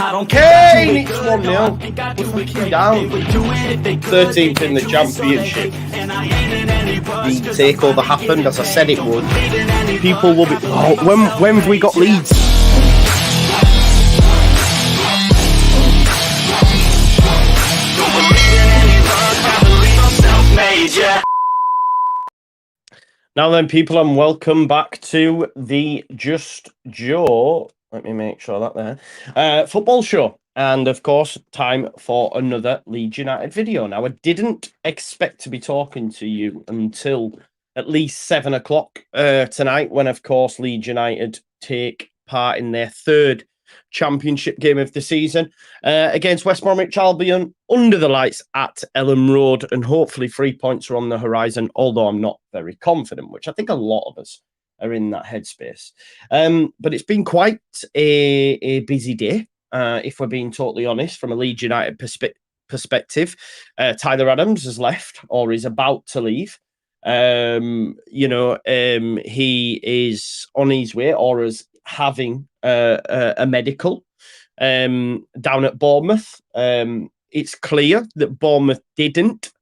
Kane, it's 1-0. We're fucking down. 13th in the championship. The takeover happened as I said it would. People will be. Oh, when have we got Leeds? Now then, people, and welcome back to the Just Joe. Let me make sure that there. Football show. And of course, time for another Leeds United video. Now, I didn't expect to be talking to you until at least 7 o'clock tonight, when, of course, Leeds United take part in their third championship game of the season against West Bromwich Albion under the lights at Ellen Road, and hopefully 3 points are on the horizon, although I'm not very confident, which I think a lot of us are in that headspace. But it's been quite a busy day, if we're being totally honest, from a Leeds United perspective. Tyler Adams has left, or is about to leave. He is on his way, or is having a medical down at Bournemouth. It's clear that Bournemouth didn't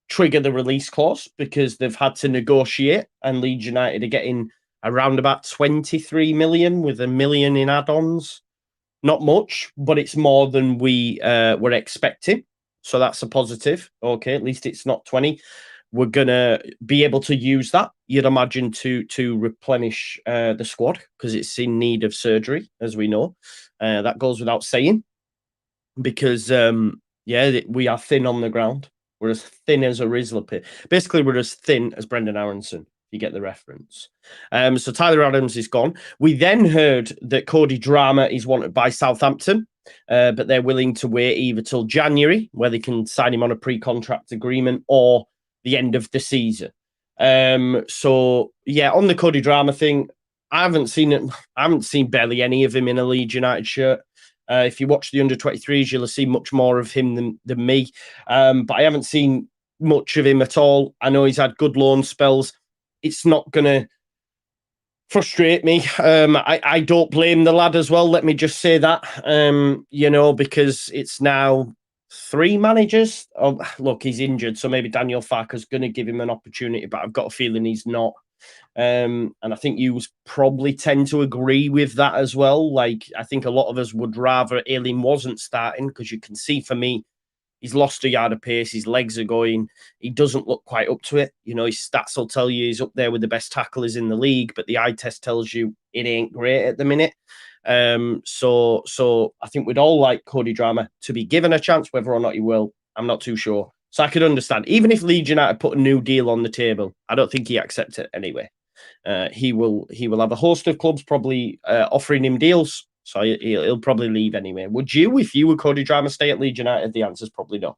trigger the release clause because they've had to negotiate, and Leeds United are getting around about 23 million with $1 million in add-ons. Not much, but it's more than we were expecting. So that's a positive. Okay, at least it's not 20. We're going to be able to use that, you'd imagine, to replenish the squad, because it's in need of surgery, as we know. That goes without saying, because, we are thin on the ground. We're as thin as a Rizla pit. Basically, we're as thin as Brendan Aronson, if you get the reference. So Tyler Adams is gone. We then heard that Cody Drama is wanted by Southampton, but they're willing to wait either till January, where they can sign him on a pre-contract agreement, or the end of the season. On the Cody Drama thing, I haven't seen barely any of him in a Leeds United shirt. If you watch the under-23s, you'll see much more of him than me. But I haven't seen much of him at all. I know he's had good loan spells. It's not going to frustrate me. I don't blame the lad as well. Let me just say that, because it's now 3 managers. Oh, look, he's injured, so maybe Daniel Farke's going to give him an opportunity, but I've got a feeling he's not. And I think you probably tend to agree with that as well. Like, I think a lot of us would rather Ayling wasn't starting, because you can see, for me, he's lost a yard of pace. His legs are going. He doesn't look quite up to it. His stats will tell you he's up there with the best tacklers in the league, but the eye test tells you it ain't great at the minute. So I think we'd all like Cody Drama to be given a chance. Whether or not he will, I'm not too sure. So I could understand. Even if Leeds United put a new deal on the table, I don't think he accepts it anyway. He will have a host of clubs probably offering him deals. So he'll probably leave anyway. Would you, if you were Cody Drama, stay at Leeds United? The answer's probably no.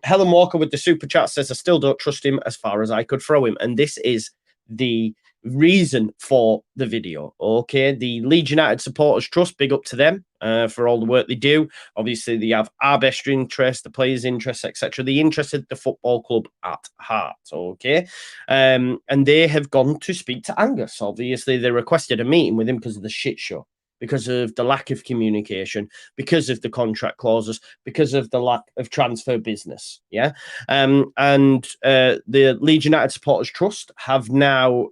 Helen Walker with the super chat says, I still don't trust him as far as I could throw him. And this is the reason for the video. Okay, the Leeds United Supporters Trust, big up to them for all the work they do. Obviously, they have our best interest, the players' interests, etc. The interest of the football club at heart. Okay, and they have gone to speak to Angus. Obviously, they requested a meeting with him because of the shit show, because of the lack of communication, because of the contract clauses, because of the lack of transfer business. Yeah. The Leeds United Supporters Trust have now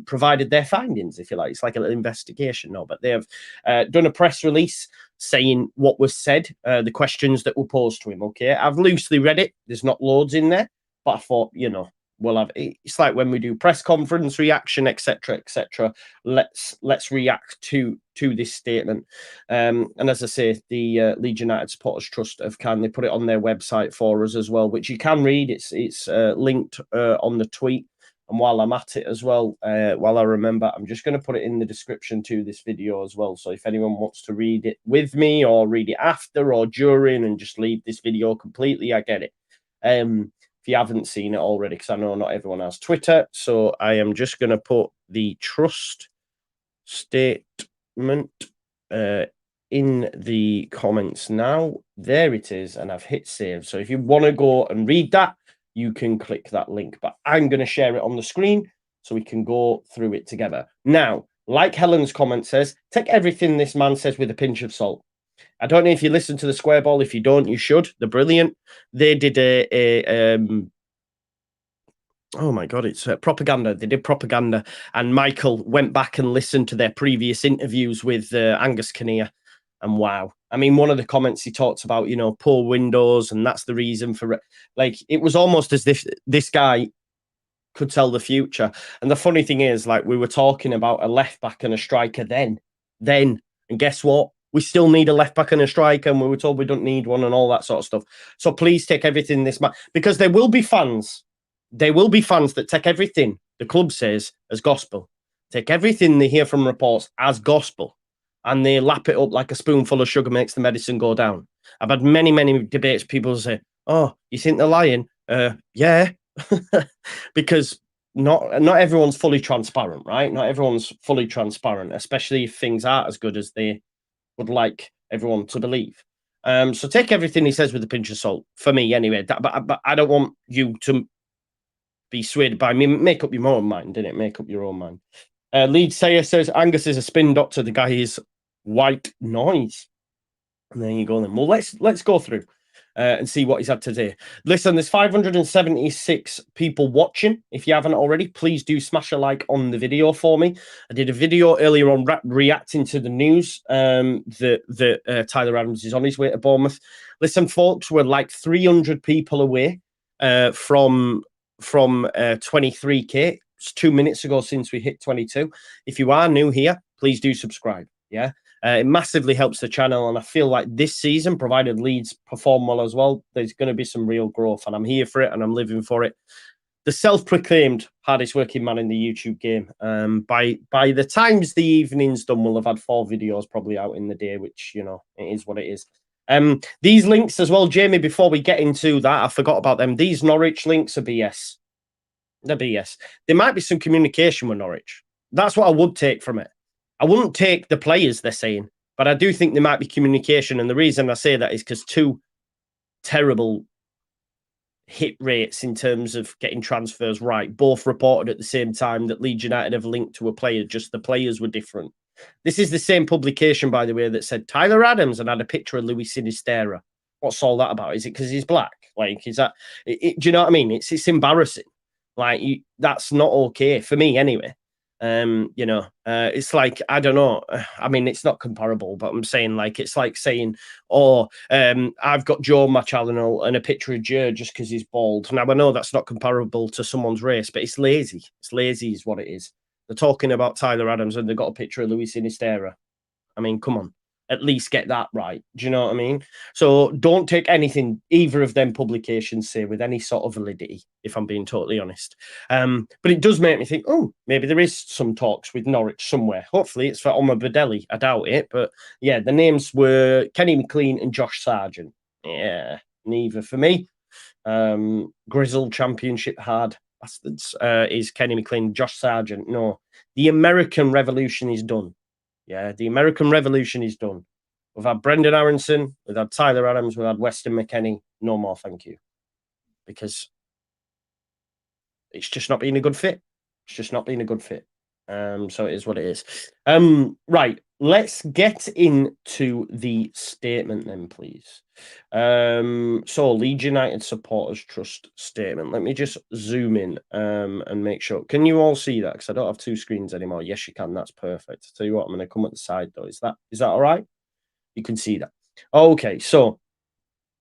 provided their findings, if you like. It's like a little investigation, but they have done a press release saying what was said, the questions that were posed to him. Okay. I've loosely read it. There's not loads in there, but I thought, we'll have, it's like when we do press conference reaction, etc. Let's react to this statement. And as I say, the Leeds United Supporters Trust have kindly put it on their website for us as well, which you can read. It's linked on the tweet. And while I'm at it as well, while I remember, I'm just going to put it in the description to this video as well. So if anyone wants to read it with me, or read it after or during, and just leave this video completely, I get it. If you haven't seen it already, because I know not everyone has Twitter. So I am just going to put the trust statement in the comments now. There it is. And I've hit save. So if you want to go and read that, you can click that link. But I'm going to share it on the screen so we can go through it together. Now, like Helen's comment says, take everything this man says with a pinch of salt. I don't know if you listen to the Square Ball. If you don't, you should. They're brilliant. They did oh my God, it's propaganda. They did propaganda, and Michael went back and listened to their previous interviews with Angus Kinnear, and wow. I mean, one of the comments he talked about, poor windows, and that's the reason for it. Like, it was almost as if this guy could tell the future. And the funny thing is, like, we were talking about a left back and a striker then, and guess what? We still need a left back and a striker, and we were told we don't need one and all that sort of stuff. So please take everything because there will be fans. There will be fans that take everything the club says as gospel, take everything they hear from reports as gospel, and they lap it up like a spoonful of sugar makes the medicine go down. I've had many, many debates. People say, "Oh, you think they're lying?" Yeah, because not everyone's fully transparent, right? Not everyone's fully transparent, especially if things aren't as good as they would like everyone to believe. So take everything he says with a pinch of salt, for me anyway. But I don't want you to be swayed by me. Make up your own mind, didn't it? Make up your own mind. Leeds Sayer says Angus is a spin doctor. The guy is white noise. And there you go then. Well, let's go through and see what he's had today. Listen, there's 576 people watching. If you haven't already, please do smash a like on the video for me. I did a video earlier on reacting to the news that Tyler Adams is on his way to Bournemouth. Listen, folks, we're like 300 people away from 23k. It's 2 minutes ago since we hit 22. If you are new here, please do subscribe. Yeah. It massively helps the channel, and I feel like this season, provided Leeds perform well as well, there's going to be some real growth, and I'm here for it, and I'm living for it. The self-proclaimed hardest working man in the YouTube game. By the times the evening's done, we'll have had 4 videos probably out in the day, which, it is what it is. These links as well, Jamie, before we get into that, I forgot about them. These Norwich links are BS. They're BS. There might be some communication with Norwich. That's what I would take from it. I wouldn't take the players they're saying, but I do think there might be communication. And the reason I say that is because 2 terrible hit rates in terms of getting transfers right, both reported at the same time that Leeds United have linked to a player, just the players were different. This is the same publication, by the way, that said Tyler Adams and had a picture of Luis Sinisterra. What's all that about? Is it because he's black? Like, is that, do you know what I mean? It's embarrassing. Like, that's not okay for me anyway. It's like, I don't know. I mean, it's not comparable, but I'm saying, like, it's like saying, I've got Joe on my channel and a picture of Joe just because he's bald. Now, I know that's not comparable to someone's race, but it's lazy. It's lazy is what it is. They're talking about Tyler Adams and they've got a picture of Luis Sinisterra. I mean, come on. At least get that right. Do you know what I mean? So don't take anything either of them publications say with any sort of validity, if I'm being totally honest. But it does make me think, oh, maybe there is some talks with Norwich somewhere. Hopefully it's for Omar Badelli. I doubt it. But yeah, the names were Kenny McLean and Josh Sargent. Yeah, neither for me. Grizzled Championship hard bastards is Kenny McLean, Josh Sargent. No, the American Revolution is done. Yeah, the American Revolution is done. We've had Brendan Aronson, we've had Tyler Adams, we've had Weston McKennie. No more, thank you. Because it's just not been a good fit. It's just not been a good fit. So it is what it is. Right, let's get into the statement then, please. So Leeds United Supporters Trust statement. Let me just zoom in and make sure. Can you all see that? Because I don't have 2 screens anymore. Yes, you can. That's perfect. I'll tell you what, I'm going to come at the side though. Is that all right? You can see that. Okay, so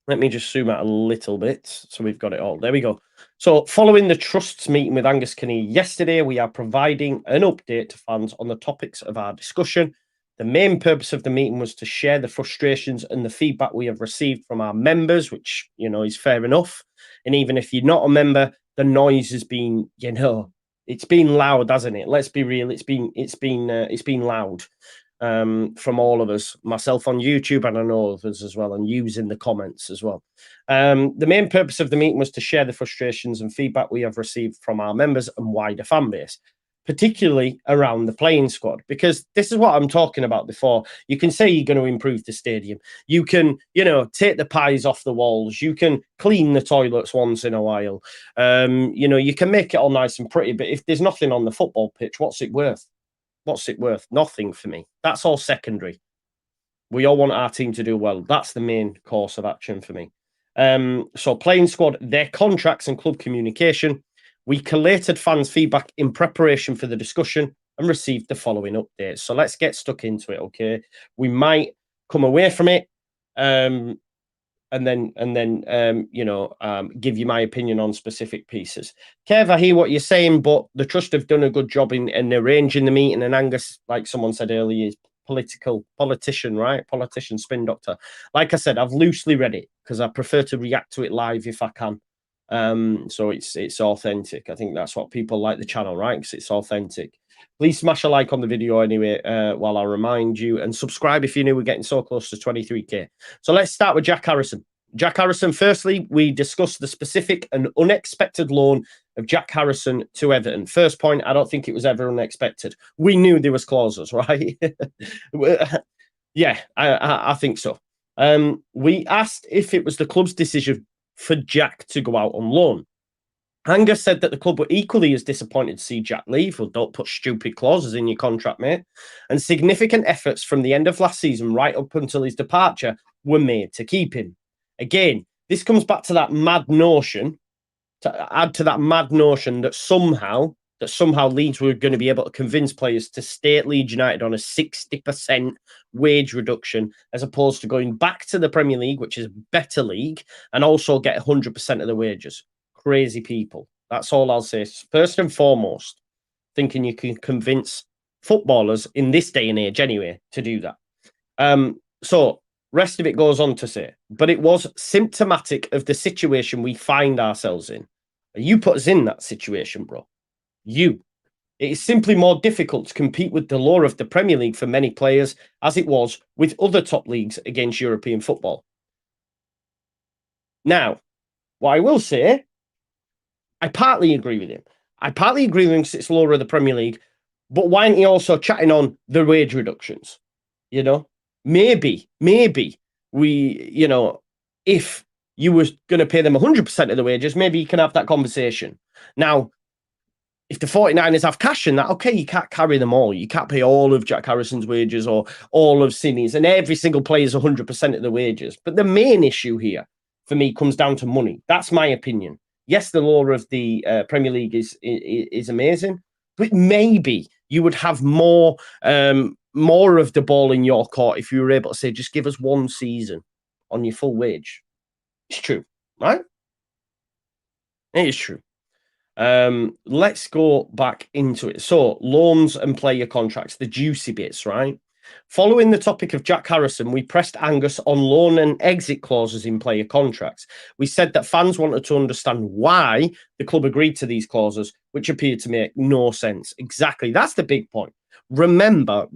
let me just zoom out a little bit so we've got it all. There we go. So following the Trust's meeting with Angus Kinnear yesterday, we are providing an update to fans on the topics of our discussion. The main purpose of the meeting was to share the frustrations and the feedback we have received from our members, which, is fair enough. And even if you're not a member, the noise has been, it's been loud, hasn't it? Let's be real. It's been loud from all of us, myself on YouTube, and I know others as well, and using the comments as well. The main purpose of the meeting was to share the frustrations and feedback we have received from our members and wider fan base, particularly around the playing squad, because this is what I'm talking about before. You can say you're going to improve the stadium. You can, take the pies off the walls. You can clean the toilets once in a while. You can make it all nice and pretty, but if there's nothing on the football pitch, what's it worth? What's it worth? Nothing for me. That's all secondary. We all want our team to do well. That's the main course of action for me. So playing squad, their contracts and club communication. We collated fans' feedback in preparation for the discussion and received the following updates. So let's get stuck into it, okay? We might come away from it and then give you my opinion on specific pieces. Kev, I hear what you're saying, but the trust have done a good job in arranging the meeting. And Angus, like someone said earlier, is politician, spin doctor. Like I said, I've loosely read it because I prefer to react to it live if I can. So it's authentic. I think that's what people like the channel, right? Because it's authentic. Please smash a like on the video anyway, while I remind you, and subscribe if you're new. We're getting so close to 23k. So let's start with Jack Harrison. Jack Harrison, firstly, we discussed the specific and unexpected loan of Jack Harrison to Everton. First point, I don't think it was ever unexpected. We knew there was clauses, right? Yeah, I think so. We asked if it was the club's decision for Jack to go out on loan. Angus said that the club were equally as disappointed to see Jack leave. Well, don't put stupid clauses in your contract, mate. And significant efforts from the end of last season right up until his departure were made to keep him. Again, this comes back to that mad notion, that somehow Leeds were going to be able to convince players to stay at Leeds United on a 60% wage reduction, as opposed to going back to the Premier League, which is a better league, and also get 100% of the wages. Crazy people. That's all I'll say. First and foremost, thinking you can convince footballers in this day and age anyway to do that. So rest of it goes on to say, but it was symptomatic of the situation we find ourselves in. You put us in that situation, bro. It is simply more difficult to compete with the law of the Premier League for many players, as it was with other top leagues against European football. Now, what I will say, I partly agree with him. Because it's law of the Premier League, but why aren't you also chatting on the wage reductions? You know, maybe if you was going to pay them 100% of the wages, maybe you can have that conversation. Now, if the 49ers have cash in that, okay, you can't carry them all. You can't pay all of Jack Harrison's wages or all of Sinny's, and every single player's 100% of the wages. But the main issue here, for me, comes down to money. That's my opinion. Yes, the law of the Premier League is amazing, but maybe you would have more of the ball in your court if you were able to say, just give us one season on your full wage. It's true, right? It is true. Let's go back into it. So, loans and player contracts, the juicy bits, right? Following the topic of Jack Harrison, we pressed Angus on loan and exit clauses in player contracts. We said that fans wanted to understand why the club agreed to these clauses, which appeared to make no sense. Exactly. That's the big point. Remember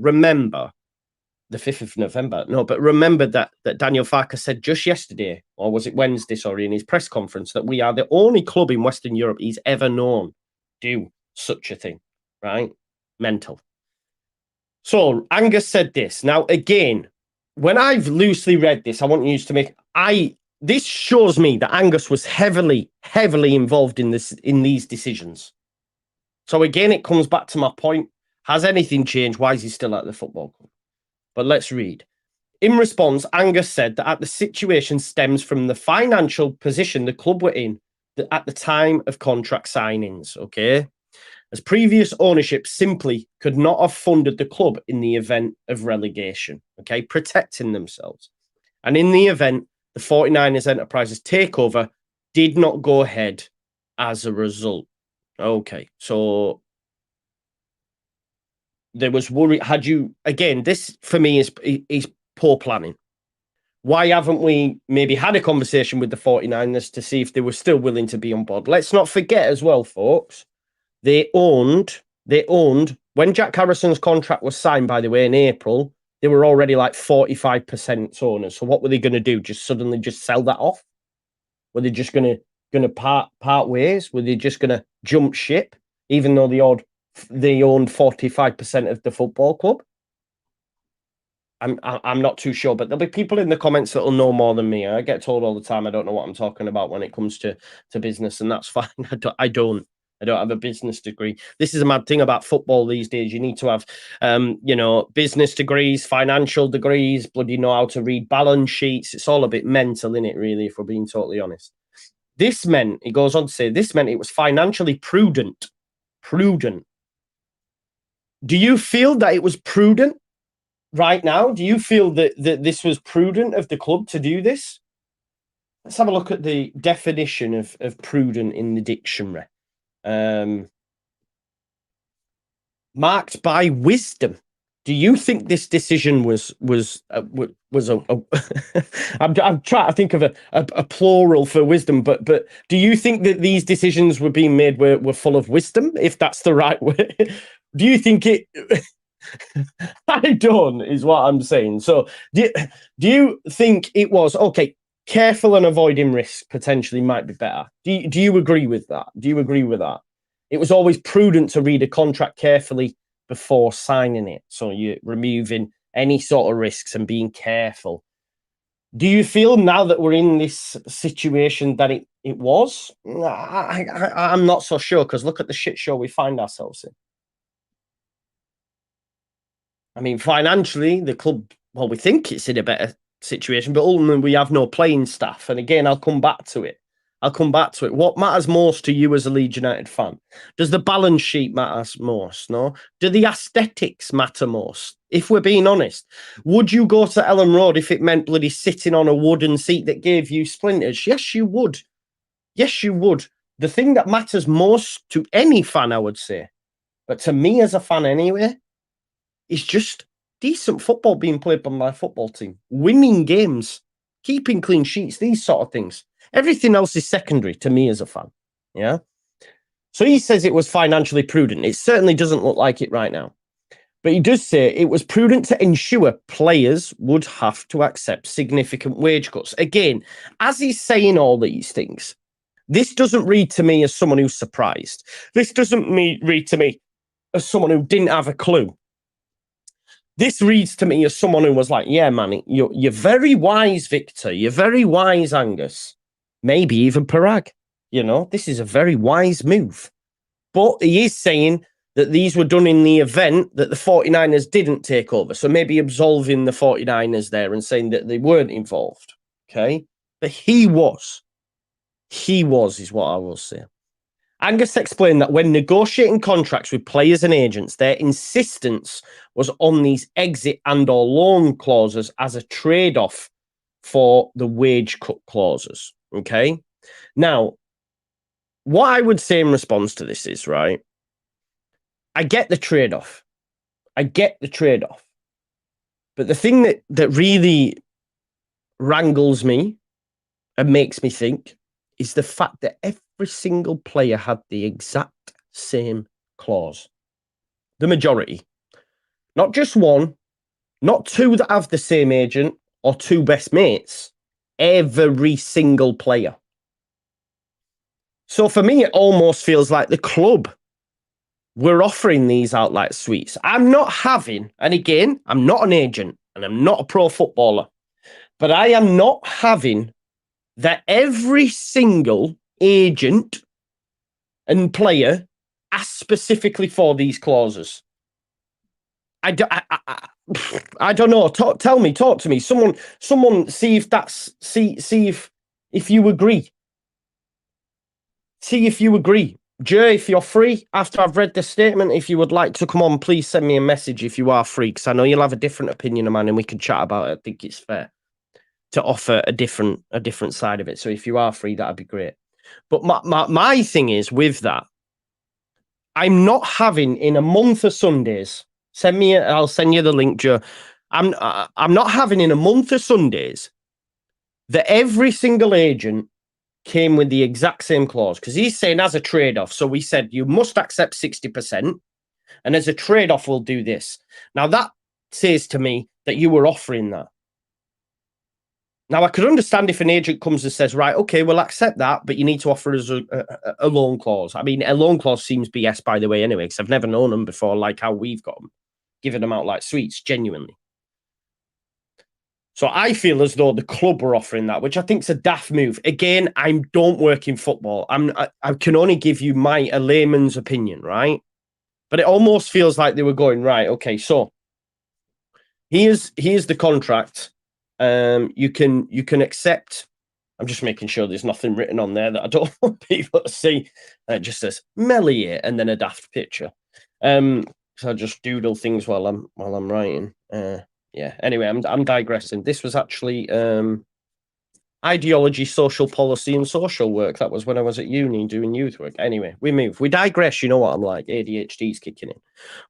the 5th of November. No, but remember that Daniel Farke said just yesterday, or was it Wednesday, sorry, in his press conference, that we are the only club in Western Europe he's ever known do such a thing, right? Mental. So Angus said this. Now, again, when I've loosely read this, I want you to make this shows me that Angus was heavily involved in these decisions. So again, it comes back to my point. Has anything changed? Why is he still at the football club? But let's read. In response, Angus said that the situation stems from the financial position the club were in at the time of contract signings, okay? As previous ownership simply could not have funded the club in the event of relegation, okay? Protecting themselves. And in the event, the 49ers Enterprises takeover did not go ahead as a result. Okay, so there was worry. This for me is poor planning. Why haven't we maybe had a conversation with the 49ers to see if they were still willing to be on board? Let's not forget as well, folks, they owned when Jack Harrison's contract was signed, by the way, in April, they were already like 45% owners. So what were they going to do? Just suddenly just sell that off? Were they just going to part ways? Were they just going to jump ship, even though they owned 45% of the football club? I'm not too sure, but there'll be people in the comments that will know more than me. I get told all the time I don't know what I'm talking about when it comes to business, and that's fine. I don't. I don't have a business degree. This is a mad thing about football these days. You need to have, business degrees, financial degrees, bloody know how to read balance sheets. It's all a bit mental, isn't it, really, if we're being totally honest. This meant, it goes on to say, this meant it was financially prudent. Prudent. Do you feel that it was prudent right now? Do you feel that this was prudent of the club to do this? Let's have a look at the definition of prudent in the dictionary. Marked by wisdom. Do you think this decision was I'm trying to think of a plural for wisdom, but do you think that these decisions were being made were full of wisdom, if that's the right way? Do you think it I don't, is what I'm saying. So do you think it was okay? Careful and avoiding risk potentially might be better. Do you agree with that? Do you agree with that? It was always prudent to read a contract carefully before signing it. So you're removing any sort of risks and being careful. Do you feel now that we're in this situation that it was? I'm not so sure, because look at the shit show we find ourselves in. I mean, financially, the club, well, we think it's in a better situation, but ultimately we have no playing staff. And again, I'll come back to it. What matters most to you as a Leeds United fan? Does the balance sheet matter most? No. Do the aesthetics matter most? If we're being honest, would you go to Ellen Road if it meant bloody sitting on a wooden seat that gave you splinters? Yes, you would. Yes, you would. The thing that matters most to any fan, I would say, but to me as a fan anyway, is just decent football being played by my football team, winning games, keeping clean sheets, these sort of things. Everything else is secondary to me as a fan. Yeah. So he says it was financially prudent. It certainly doesn't look like it right now. But he does say it was prudent to ensure players would have to accept significant wage cuts. Again, as he's saying all these things, this doesn't read to me as someone who's surprised. This doesn't read to me as someone who didn't have a clue. This reads to me as someone who was like, yeah, man, you're very wise, Victor. You're very wise, Angus. Maybe even Parag. This is a very wise move. But he is saying that these were done in the event that the 49ers didn't take over. So maybe absolving the 49ers there and saying that they weren't involved. Okay? But he was. He was, is what I will say. Angus explained that when negotiating contracts with players and agents, their insistence was on these exit and or loan clauses as a trade-off for the wage cut clauses. Okay? Now, what I would say in response to this is, right, I get the trade-off. But the thing that really wrangles me and makes me think is the fact that every single player had the exact same clause. The majority. Not just one, not two that have the same agent or two best mates. Every single player. So for me, it almost feels like the club were offering these out like sweets. I'm not having, and again, I'm not an agent and I'm not a pro footballer, but I am not having that every single agent and player asked specifically for these clauses. I don't know. Talk to me. Someone see if that's see if you agree. See if you agree. Joe, if you're free after I've read the statement, if you would like to come on, please send me a message if you are free, because I know you'll have a different opinion of mine and we can chat about it. I think it's fair to offer a different side of it. So if you are free, that'd be great. But my thing is with that, I'm not having in a month of Sundays. I'll send you the link, Joe. I'm not having in a month of Sundays that every single agent came with the exact same clause, because he's saying as a trade-off. So we said you must accept 60%, and as a trade-off, we'll do this. Now that says to me that you were offering that. Now I could understand if an agent comes and says, right, okay, we'll accept that, but you need to offer us a loan clause. I mean, a loan clause seems BS, by the way, anyway, because I've never known them before, like how we've got them, giving them out like sweets, genuinely. So I feel as though the club were offering that, which I think is a daft move. Again, I don't work in football. I can only give you a layman's opinion, right? But it almost feels like they were going, right, okay, so here's the contract. You can accept. I'm just making sure there's nothing written on there that I don't want people to see. It just says Melier and then a daft picture. So I just doodle things while I'm writing. Yeah. Anyway, I'm digressing. This was actually ideology, social policy, and social work. That was when I was at uni doing youth work. Anyway, we move. We digress. You know what I'm like. ADHD's kicking in.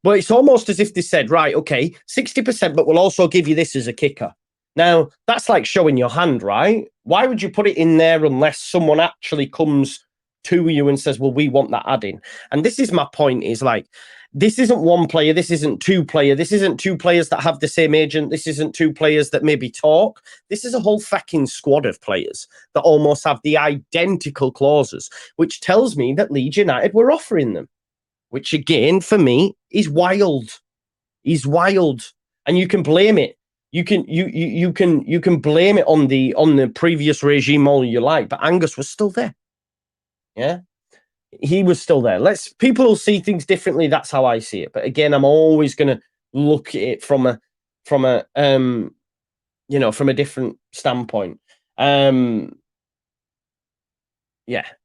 But it's almost as if they said, right, okay, 60%, but we'll also give you this as a kicker. Now, that's like showing your hand, right? Why would you put it in there unless someone actually comes to you and says, well, we want that add-in? And this is my point, is like, this isn't one player, this isn't two player, this isn't two players that have the same agent, this isn't two players that maybe talk. This is a whole fucking squad of players that almost have the identical clauses, which tells me that Leeds United were offering them, which again, for me, is wild. Is wild. And you can blame it. You can blame it on the previous regime all you like, but Angus was still there. Yeah. He was still there. People will see things differently. That's how I see it. But again, I'm always going to look at it from a different standpoint. Yeah.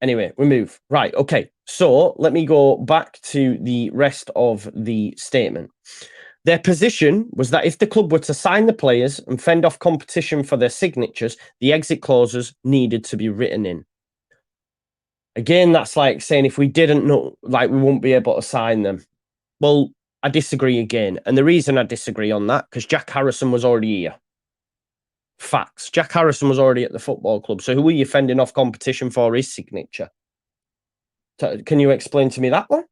Anyway, we move. Right. Okay. So let me go back to the rest of the statement. Their position was that if the club were to sign the players and fend off competition for their signatures, the exit clauses needed to be written in. Again, that's like saying if we didn't know, like we won't be able to sign them. Well, I disagree again. And the reason I disagree on that, because Jack Harrison was already here. Facts. Jack Harrison was already at the football club. So who are you fending off competition for his signature? Can you explain to me that one?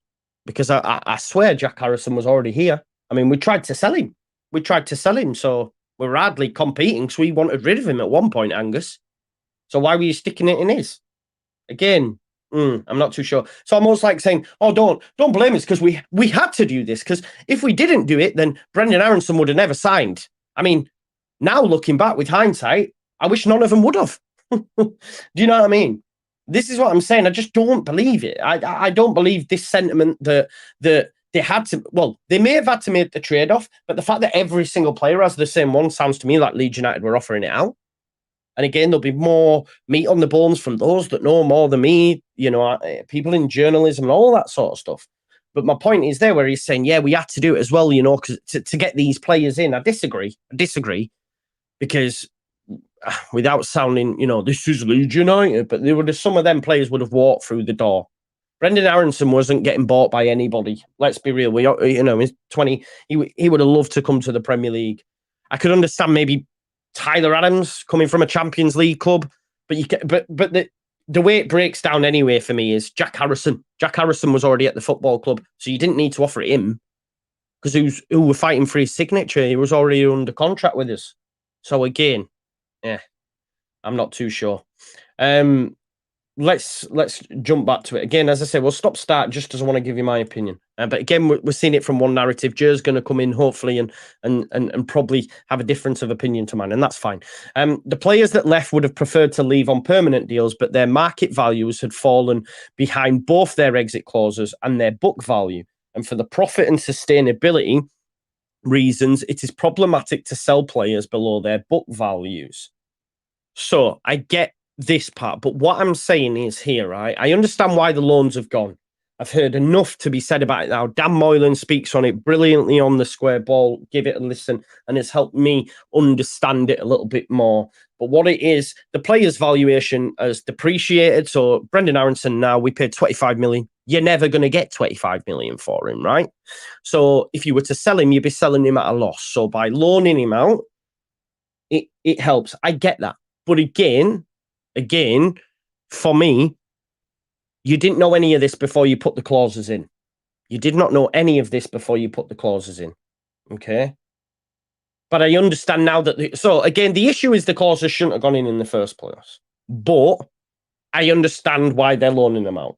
Because I swear Jack Harrison was already here. I mean, we tried to sell him. So we're hardly competing. So we wanted rid of him at one point, Angus. So why were you sticking it in his? Again, I'm not too sure. So I'm almost like saying, oh, don't blame us because we had to do this, because if we didn't do it, then Brendan Aronson would have never signed. I mean, now looking back with hindsight, I wish none of them would have. Do you know what I mean? This is what I'm saying. I just don't believe it. I don't believe this sentiment that they had to. Well, they may have had to make the trade-off, but the fact that every single player has the same one sounds to me like Leeds United were offering it out. And again, there'll be more meat on the bones from those that know more than me, people in journalism and all that sort of stuff. But my point is there where he's saying, yeah, we had to do it as well, because to get these players in. I disagree because without sounding, this is Leeds United, but there were some of them players would have walked through the door. Brendan Aronson wasn't getting bought by anybody. Let's be real. He's 20. He would have loved to come to the Premier League. I could understand maybe Tyler Adams coming from a Champions League club, but the way it breaks down anyway for me is Jack Harrison. Jack Harrison was already at the football club, so you didn't need to offer it him because who were fighting for his signature. He was already under contract with us. So again, I'm not too sure. Let's jump back to it again. As I say, we'll start just as I want to give you my opinion. But again, we're seeing it from one narrative. Joe's going to come in hopefully and probably have a difference of opinion to mine, and that's fine. The players that left would have preferred to leave on permanent deals, but their market values had fallen behind both their exit clauses and their book value. And for the profit and sustainability reasons, it is problematic to sell players below their book values. So I get this part, but what I'm saying is here, right? I understand why the loans have gone. I've heard enough to be said about it now. Dan Moylan speaks on it brilliantly on the Square Ball. Give it a listen, and it's helped me understand it a little bit more. But what it is, the player's valuation has depreciated. So Brendan Aronson, now we paid 25 million. You're never going to get 25 million for him, right? So if you were to sell him, you'd be selling him at a loss. So by loaning him out, it helps. I get that. But again, for me, you didn't know any of this before you put the clauses in. You did not know any of this before you put the clauses in. Okay? But I understand now that... So, again, the issue is the clauses shouldn't have gone in the first place. But I understand why they're loaning them out.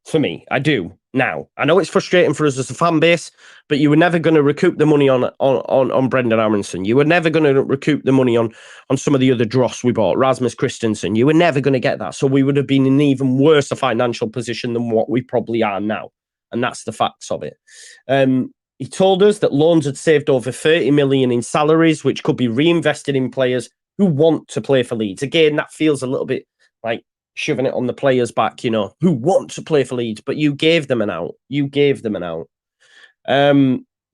for me. I do now. I know it's frustrating for us as a fan base, but you were never going to recoup the money on Brendan Aronson. You were never going to recoup the money on some of the other dross we bought, Rasmus Christensen. You were never going to get that. So we would have been in an even worse a financial position than what we probably are now. And that's the facts of it. He told us that loans had saved over 30 million in salaries, which could be reinvested in players who want to play for Leeds. Again, that feels a little bit like shoving it on the players' back, you know, who want to play for Leeds, but you gave them an out. You gave them an out.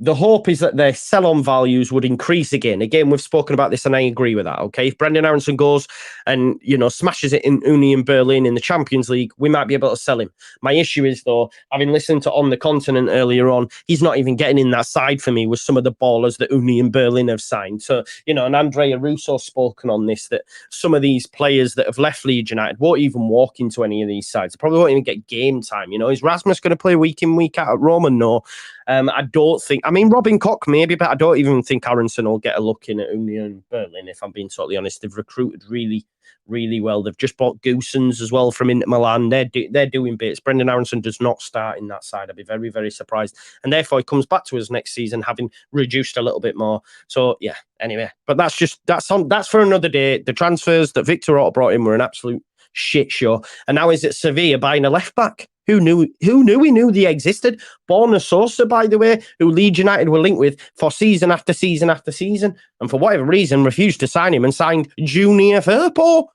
The hope is that their sell-on values would increase again. Again, we've spoken about this, and I agree with that. Okay, if Brendan Aronson goes and, you know, smashes it in Union Berlin in the Champions League, we might be able to sell him. My issue is, though, having listened to On the Continent earlier on, he's not even getting in that side for me with some of the ballers that Union Berlin have signed. So, you know, and Andrea Russo's spoken on this, that some of these players that have left Leeds United won't even walk into any of these sides. They probably won't even get game time. You know, is Rasmus going to play week in, week out at Roma? No. I don't think. I mean, Robin Koch maybe, but I don't even think Aronson will get a look in at Union Berlin. If I'm being totally honest, they've recruited really, really well. They've just bought Goossens as well from Inter Milan. They're doing bits. Brendan Aronson does not start in that side. I'd be very, very surprised. And therefore, he comes back to us next season having reduced a little bit more. So yeah. Anyway, but that's for another day. The transfers that Victor Orta brought in were an absolute shit show. And now he's at Sevilla buying a left back. Who knew we knew they existed? Borna Sosa, by the way, who Leeds United were linked with for season after season after season, and for whatever reason refused to sign him and signed Junior Firpo.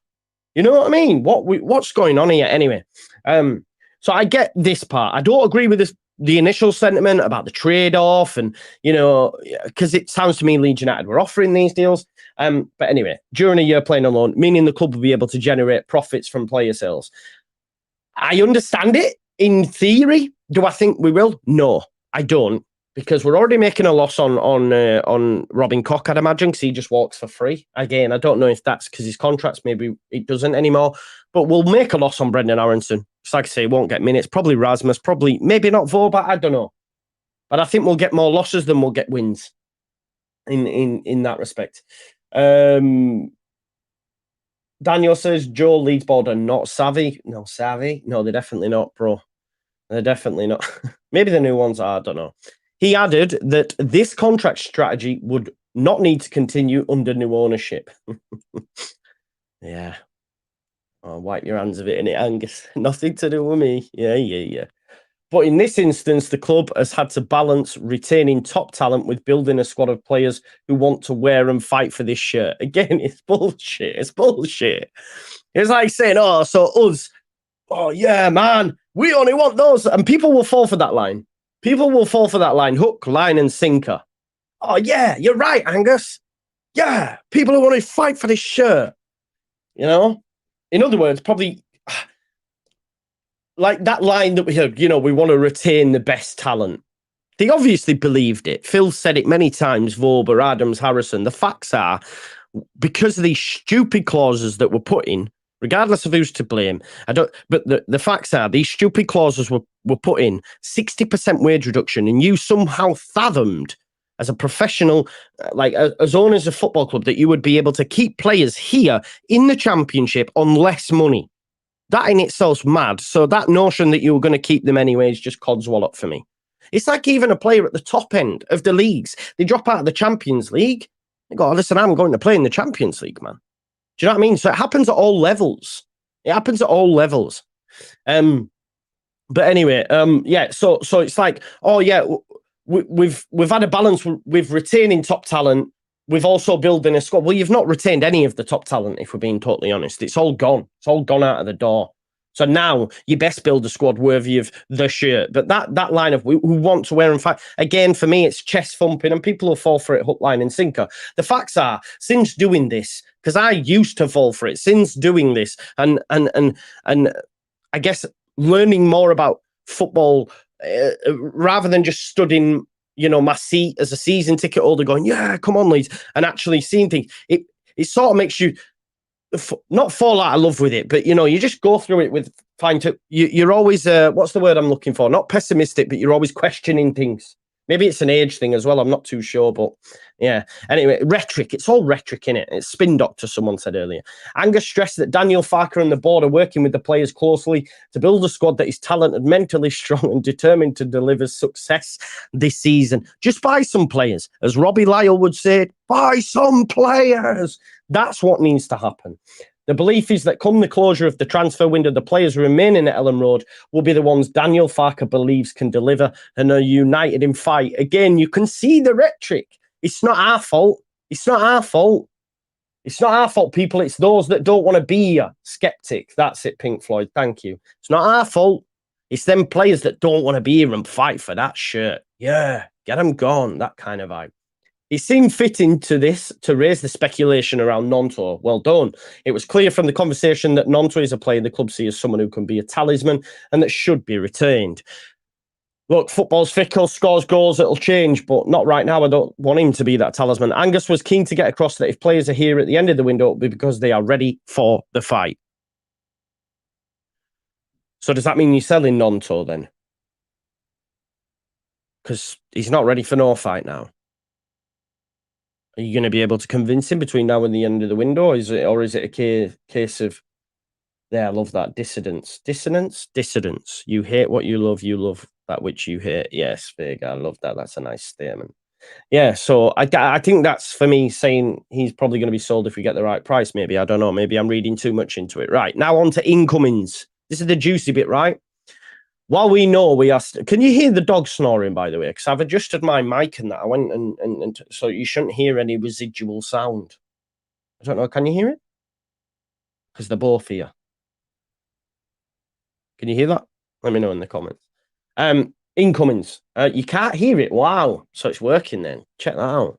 You know what I mean? What's going on here anyway? So I get this part. I don't agree with the initial sentiment about the trade-off, and, you know, because it sounds to me Leeds United were offering these deals. But anyway, during a year playing on loan, meaning the club will be able to generate profits from player sales. I understand it in theory. Do I think we will? No, I don't, because we're already making a loss on Robin Koch, I'd imagine, because he just walks for free. Again, I don't know if that's because his contracts, maybe it doesn't anymore, but we'll make a loss on Brendan Aronson. It's like I say, won't get minutes, probably Rasmus, probably, maybe not Voba, I don't know. But I think we'll get more losses than we'll get wins in that respect. Daniel says, Joe, Leeds board are not savvy. No, savvy? No, they're definitely not, bro. They're definitely not. Maybe the new ones are, I don't know. He added that this contract strategy would not need to continue under new ownership. Yeah. Oh, wipe your hands of it, innit, Angus? Nothing to do with me. Yeah. But in this instance, the club has had to balance retaining top talent with building a squad of players who want to wear and fight for this shirt. Again, it's bullshit. It's bullshit. It's like saying, oh, so us, oh, yeah, man, we only want those. And people will fall for that line. People will fall for that line, hook, line, and sinker. Oh, yeah, you're right, Angus. Yeah, people who want to fight for this shirt. You know? In other words, probably... like that line that we heard, you know, we want to retain the best talent. They obviously believed it. Phil said it many times, Vober, Adams, Harrison. The facts are, because of these stupid clauses that were put in, regardless of who's to blame, but the facts are, these stupid clauses were put in, 60% wage reduction, and you somehow fathomed, as a professional, like as owners of football club, that you would be able to keep players here in the Championship on less money. That in itself's mad. So that notion that you were going to keep them anyway is just codswallop for me. It's like even a player at the top end of the leagues, they drop out of the Champions League. They go, oh, listen, I'm going to play in the Champions League, man. Do you know what I mean? So it happens at all levels. It happens at all levels. But anyway, yeah. So it's like, oh yeah, we've had a balance with retaining top talent. We've also building a squad. Well, you've not retained any of the top talent, if we're being totally honest. It's all gone. It's all gone out of the door. So now you best build a squad worthy of the shirt. But that line of who want to wear and fight, again, for me, it's chest thumping, and people will fall for it hook, line, and sinker. The facts are, since doing this, because I used to fall for it, since doing this, and I guess learning more about football rather than just studying, you know, my seat as a season ticket holder going, yeah, come on, Leeds, and actually seeing things, it sort of makes you not fall out of love with it, but, you know, you just go through it with you're always, what's the word I'm looking for? Not pessimistic, but you're always questioning things. Maybe it's an age thing as well. I'm not too sure, but yeah. Anyway, rhetoric. It's all rhetoric, innit? It's spin doctor, someone said earlier. Angus stressed that Daniel Farke and the board are working with the players closely to build a squad that is talented, mentally strong and determined to deliver success this season. Just buy some players. As Robbie Lyle would say, buy some players. That's what needs to happen. The belief is that come the closure of the transfer window, the players remaining at Ellen Road will be the ones Daniel Farke believes can deliver and are united in fight. Again, you can see the rhetoric. It's not our fault. It's not our fault. It's not our fault, people. It's those that don't want to be a skeptic. That's it, Pink Floyd. Thank you. It's not our fault. It's them players that don't want to be here and fight for that shirt. Yeah, get them gone. That kind of vibe. It seemed fitting to this to raise the speculation around Gnonto. Well done. It was clear from the conversation that Gnonto is a player the club see as someone who can be a talisman and that should be retained. Look, football's fickle, scores goals, it'll change, but not right now. I don't want him to be that talisman. Angus was keen to get across that if players are here at the end of the window, it'll be because they are ready for the fight. So does that mean you're selling Gnonto then? Because he's not ready for no fight now. Are you going to be able to convince him between now and the end of the window? Or is it a case of, yeah, I love that, dissonance. Dissonance. You hate what you love that which you hate. Yes, Vega, I love that. That's a nice statement. Yeah, so I think that's, for me, saying he's probably going to be sold if we get the right price, maybe. I don't know. Maybe I'm reading too much into it. Right, now on to incomings. This is the juicy bit, right? While we know we are... Can you hear the dog snoring, by the way? Because I've adjusted my mic and that. I went and so you shouldn't hear any residual sound. I don't know. Can you hear it? Because they're both here. Can you hear that? Let me know in the comments. Incomings. You can't hear it. Wow. So it's working then. Check that out.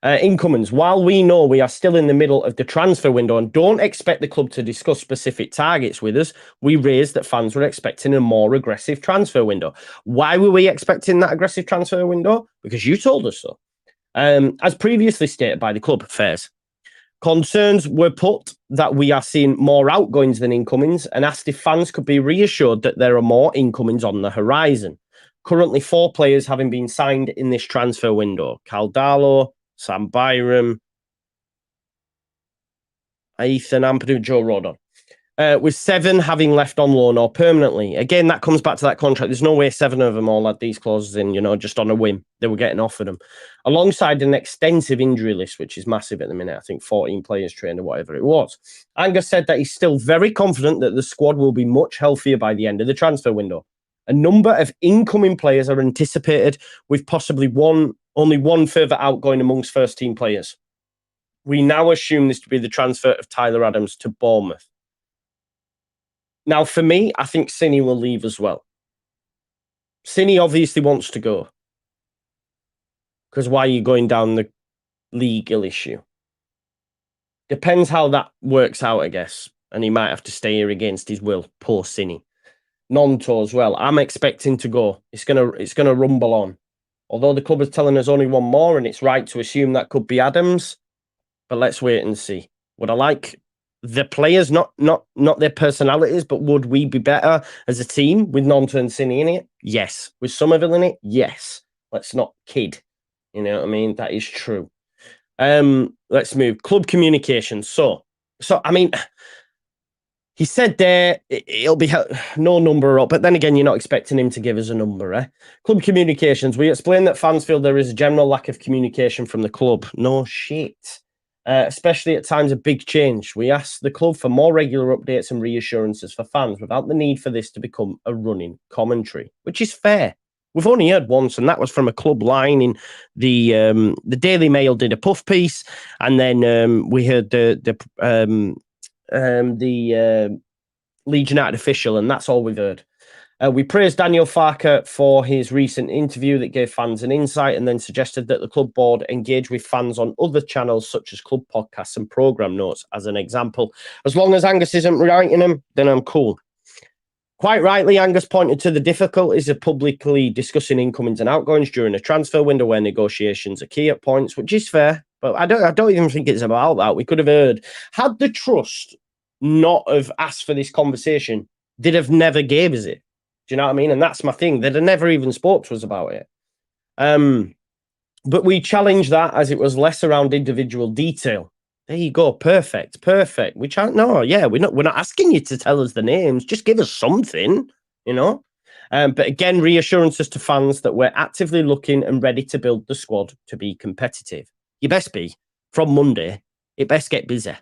Incomings. While we know we are still in the middle of the transfer window and don't expect the club to discuss specific targets with us, we raised that fans were expecting a more aggressive transfer window. Why were we expecting that aggressive transfer window? Because you told us so. As previously stated by the club affairs, concerns were put that we are seeing more outgoings than incomings and asked if fans could be reassured that there are more incomings on the horizon. Currently, 4 players having been signed in this transfer window. Caldalo, Sam Byram, Ethan Ampadu, Joe Rodon. With 7 having left on loan or permanently. Again, that comes back to that contract. There's no way 7 of them all had these clauses in, just on a whim. They were getting offered them. Alongside an extensive injury list, which is massive at the minute. I think 14 players trained or whatever it was. Angus said that he's still very confident that the squad will be much healthier by the end of the transfer window. A number of incoming players are anticipated, with possibly only one further outgoing amongst first-team players. We now assume this to be the transfer of Tyler Adams to Bournemouth. Now, for me, I think Cini will leave as well. Cini obviously wants to go. Because why are you going down the legal issue? Depends how that works out, I guess. And he might have to stay here against his will. Poor Cini. Gnonto as well. I'm expecting to go. It's gonna rumble on. Although the club is telling us only one more, and it's right to assume that could be Adams. But let's wait and see. Would I like the players, not their personalities, but would we be better as a team with Gnonto and Cini in it? Yes. With Somerville in it? Yes. Let's not kid. You know what I mean? That is true. Let's move. Club communications. So I mean, he said there it'll be no number up, but then again, you're not expecting him to give us a number, eh? Club communications. We explained that fans feel there is a general lack of communication from the club. No shit. Especially at times of big change. We asked the club for more regular updates and reassurances for fans without the need for this to become a running commentary, which is fair. We've only heard once, and that was from a club line in the Daily Mail did a puff piece, and then we heard the Leeds United official, and that's all we've heard. We praised Daniel Farke for his recent interview that gave fans an insight and then suggested that the club board engage with fans on other channels such as club podcasts and programme notes as an example. As long as Angus isn't writing them, then I'm cool. Quite rightly, Angus pointed to the difficulties of publicly discussing incomings and outgoings during a transfer window where negotiations are key at points, which is fair. But I don't even think it's about that. We could have heard, had the trust not have asked for this conversation, they'd have never gave us it. Do you know what I mean? And that's my thing. They'd have never even spoke to us about it. But we challenged that as it was less around individual detail. There you go. Perfect. We can't. No, yeah, we're not asking you to tell us the names. Just give us something, you know. But again, reassurances to fans that we're actively looking and ready to build the squad to be competitive. You best be. From Monday, it best get busy.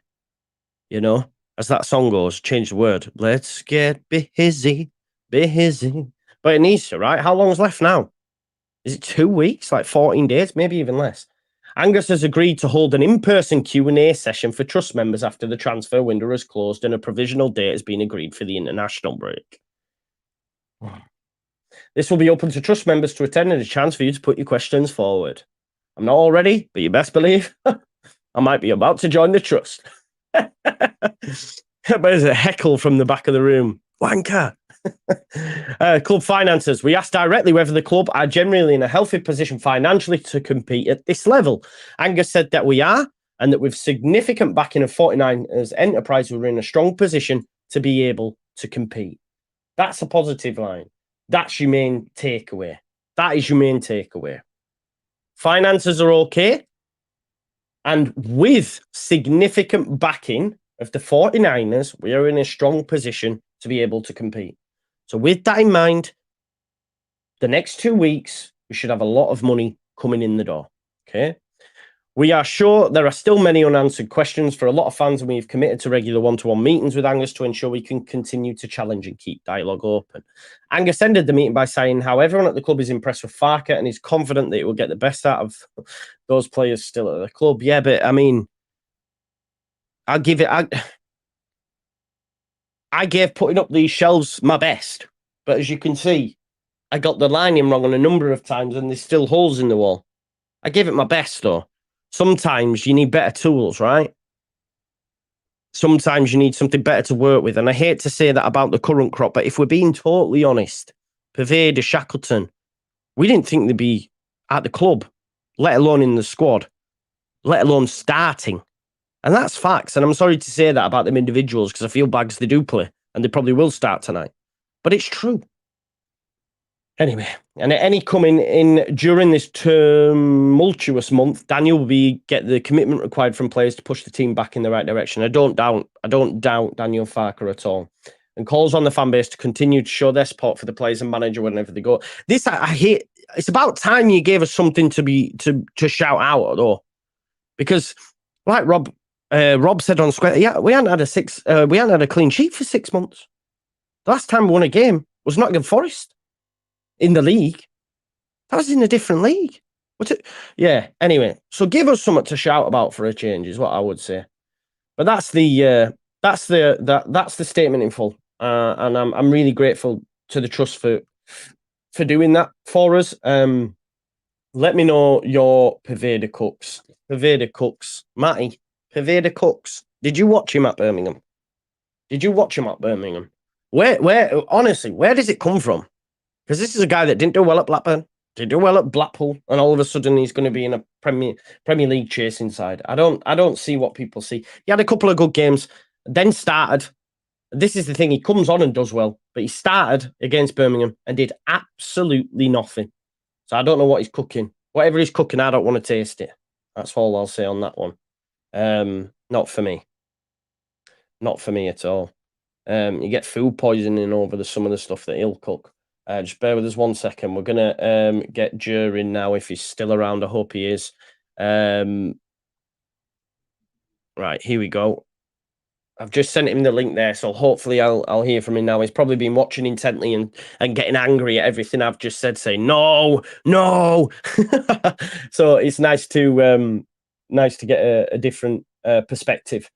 You know, as that song goes, change the word. Let's get busy. But it needs to, right? How long's left now? Is it 2 weeks? Like 14 days? Maybe even less. Angus has agreed to hold an in-person Q&A session for Trust members after the transfer window has closed and a provisional date has been agreed for the international break. This will be open to Trust members to attend and a chance for you to put your questions forward. I'm not all ready, but you best believe I might be about to join the Trust. There's a heckle from the back of the room. Wanker. Club finances. We asked directly whether the club are generally in a healthy position financially to compete at this level. Angus said that we are, and that with significant backing of 49ers enterprise, we're in a strong position to be able to compete. That's a positive line. That's your main takeaway. That is your main takeaway. Finances are okay. And with significant backing of the 49ers, we are in a strong position to be able to compete. So with that in mind, the next 2 weeks, we should have a lot of money coming in the door. Okay. We are sure there are still many unanswered questions for a lot of fans, and we've committed to regular one-to-one meetings with Angus to ensure we can continue to challenge and keep dialogue open. Angus ended the meeting by saying how everyone at the club is impressed with Farke and is confident that it will get the best out of those players still at the club. Yeah, but I mean, I gave putting up these shelves my best, but as you can see, I got the lining wrong on a number of times and there's still holes in the wall. I gave it my best though. Sometimes you need better tools, right? Sometimes you need something better to work with. And I hate to say that about the current crop, but if we're being totally honest, Paveda, Shackleton, we didn't think they'd be at the club, let alone in the squad, let alone starting. And that's facts. And I'm sorry to say that about them individuals because I feel bad because they do play and they probably will start tonight. But it's true. Anyway, and at any coming in during this tumultuous month, Daniel will get the commitment required from players to push the team back in the right direction. I don't doubt Daniel Farke at all. And calls on the fan base to continue to show their support for the players and manager whenever they go. This I hate. It's about time you gave us something to shout out though, because like Rob said on Square, yeah, we hadn't had a clean sheet for 6 months. The last time we won a game was Nottingham Forest. In the league. That was in a different league. Yeah, anyway. So give us something to shout about for a change, is what I would say. But that's the statement in full. And I'm really grateful to the Trust for doing that for us. Let me know your Paveda Cooks. Matty, Paveda Cooks. Did you watch him at Birmingham? Where honestly, where does it come from? Because this is a guy that didn't do well at Blackburn, didn't do well at Blackpool, and all of a sudden he's going to be in a Premier League chasing side. I don't see what people see. He had a couple of good games, then started. This is the thing, he comes on and does well, but he started against Birmingham and did absolutely nothing. So I don't know what he's cooking. Whatever he's cooking, I don't want to taste it. That's all I'll say on that one. Not for me. Not for me at all. You get food poisoning over some of the stuff that he'll cook. Just bear with us 1 second. We're going to get Jer in now if he's still around. I hope he is. Right, here we go. I've just sent him the link there, so hopefully I'll hear from him now. He's probably been watching intently and getting angry at everything I've just said, saying, no. So it's nice to get a different perspective.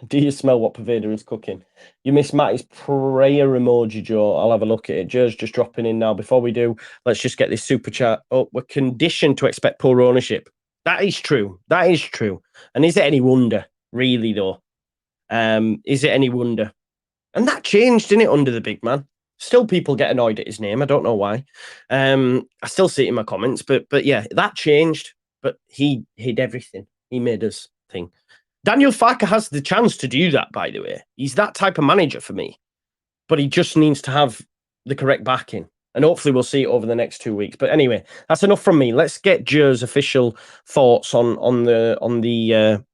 Do you smell what Paveda is cooking? You missed Matty's prayer emoji, Joe. I'll have a look at it. Joe's just dropping in now. Before we do, let's just get this super chat. Oh, we're conditioned to expect poor ownership. That is true. And is it any wonder, really, though? Is it any wonder? And that changed, didn't it, under the big man? Still people get annoyed at his name. I don't know why. I still see it in my comments. But yeah, that changed. But he hid everything. He made us think. Daniel Farke has the chance to do that, by the way. He's that type of manager for me. but he just needs to have the correct backing. And hopefully we'll see it over the next 2 weeks. But anyway, that's enough from me. Let's get Joe's official thoughts on the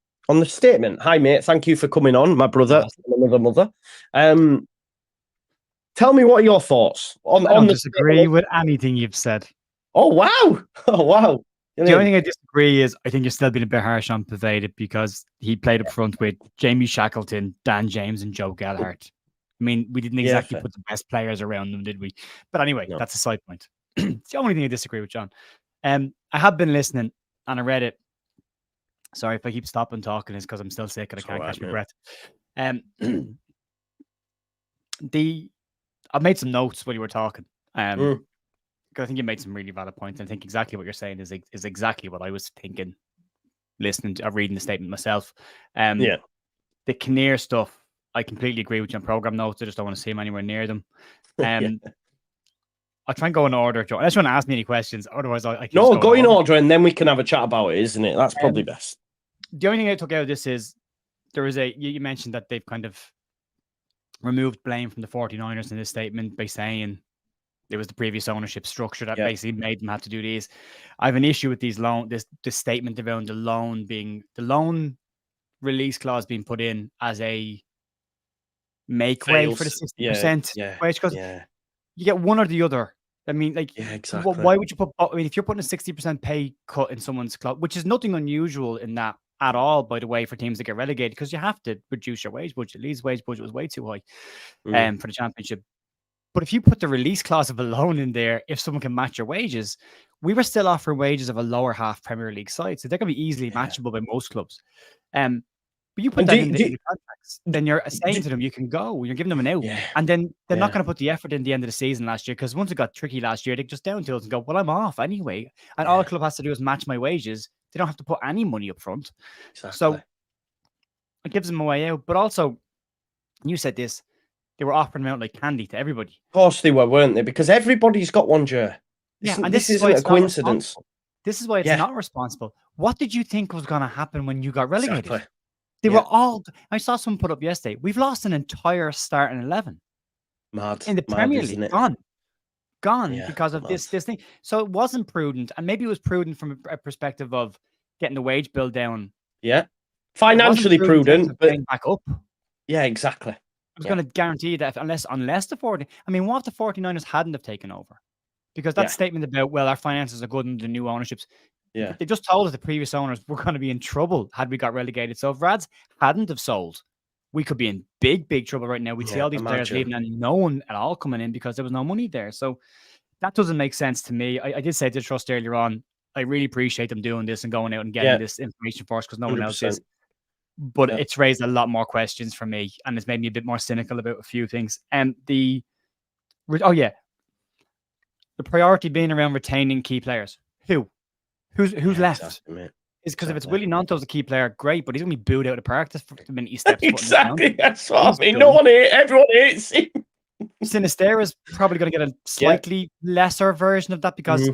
statement. Hi, mate. Thank you for coming on, my brother, another mother. Tell me, what are your thoughts on? I don't disagree with anything you've said. Oh wow! Oh wow! The only thing I disagree is I think you're still being a bit harsh on Pavetta because he played up front with Jamie Shackleton, Dan James, and Joe Gallagher. I mean, we didn't exactly put the best players around them, did we? But anyway, that's a side point. It's the only thing I disagree with, John. I have been listening and I read it. Sorry if I keep stopping talking, it's because I'm still sick and I can't catch my breath. I've made some notes when you were talking. I think you made some really valid points. I think exactly what you're saying is exactly what I was thinking, listening to reading the statement myself. The Kinnear stuff, I completely agree with you on program notes. I just don't want to see him anywhere near them. I'll try and go in order, Joe. Unless you want to ask me any questions. Otherwise, I can go in order and then we can have a chat about it, isn't it? That's probably best. The only thing I took out of this is you mentioned that they've kind of removed blame from the 49ers in this statement by saying it was the previous ownership structure that basically made them have to do these. I have an issue with these this statement around the loan release clause being put in as a make way for the 60% wage, because you get one or the other. I mean, exactly. Why would you put? I mean, if you're putting a 60% pay cut in someone's club, which is nothing unusual in that at all, by the way, for teams that get relegated, because you have to reduce your wage budget. Leeds' wage budget was way too high for the championship. But if you put the release clause of a loan in there, if someone can match your wages, we were still offering wages of a lower half Premier League side, so they're going to be easily matchable by most clubs. But you put that in the contracts, then you're saying to them, you can go. You're giving them an out. And then they're not going to put the effort in the end of the season last year, because once it got tricky last year, they just down tools and go, well, I'm off anyway. And all a club has to do is match my wages. They don't have to put any money up front. Exactly. So it gives them a way out. But also, you said this, they were offering them out like candy to everybody. Of course they were, weren't they? Because everybody's got one, Joe. And this isn't a coincidence. This is why it's not responsible. What did you think was going to happen when you got relegated? Exactly. They were all. I saw someone put up yesterday. We've lost an entire starting 11. Mad in the Premier League. Gone because of this thing. So it wasn't prudent, and maybe it was prudent from a perspective of getting the wage bill down. Yeah, financially prudent, but back up. Yeah, exactly. I was going to guarantee that unless the 40. I mean, what if the 49ers hadn't have taken over? Because that statement about, well, our finances are good under the new ownerships. Yeah, they just told us the previous owners were going to be in trouble had we got relegated. So if Rads hadn't have sold, we could be in big, big trouble right now. We'd see all these players leaving and no one at all coming in because there was no money there. So that doesn't make sense to me. I did say to Trust earlier on, I really appreciate them doing this and going out and getting this information for us because no one else is. But it's raised a lot more questions for me, and it's made me a bit more cynical about a few things. And the priority being around retaining key players. Who's left? Exactly, is because if it's Willie Nanto's a key player, great, but he's going to be booed out of the practice the minute he steps exactly. That's what I mean. Everyone hates him. Sinisterra is probably going to get a slightly lesser version of that because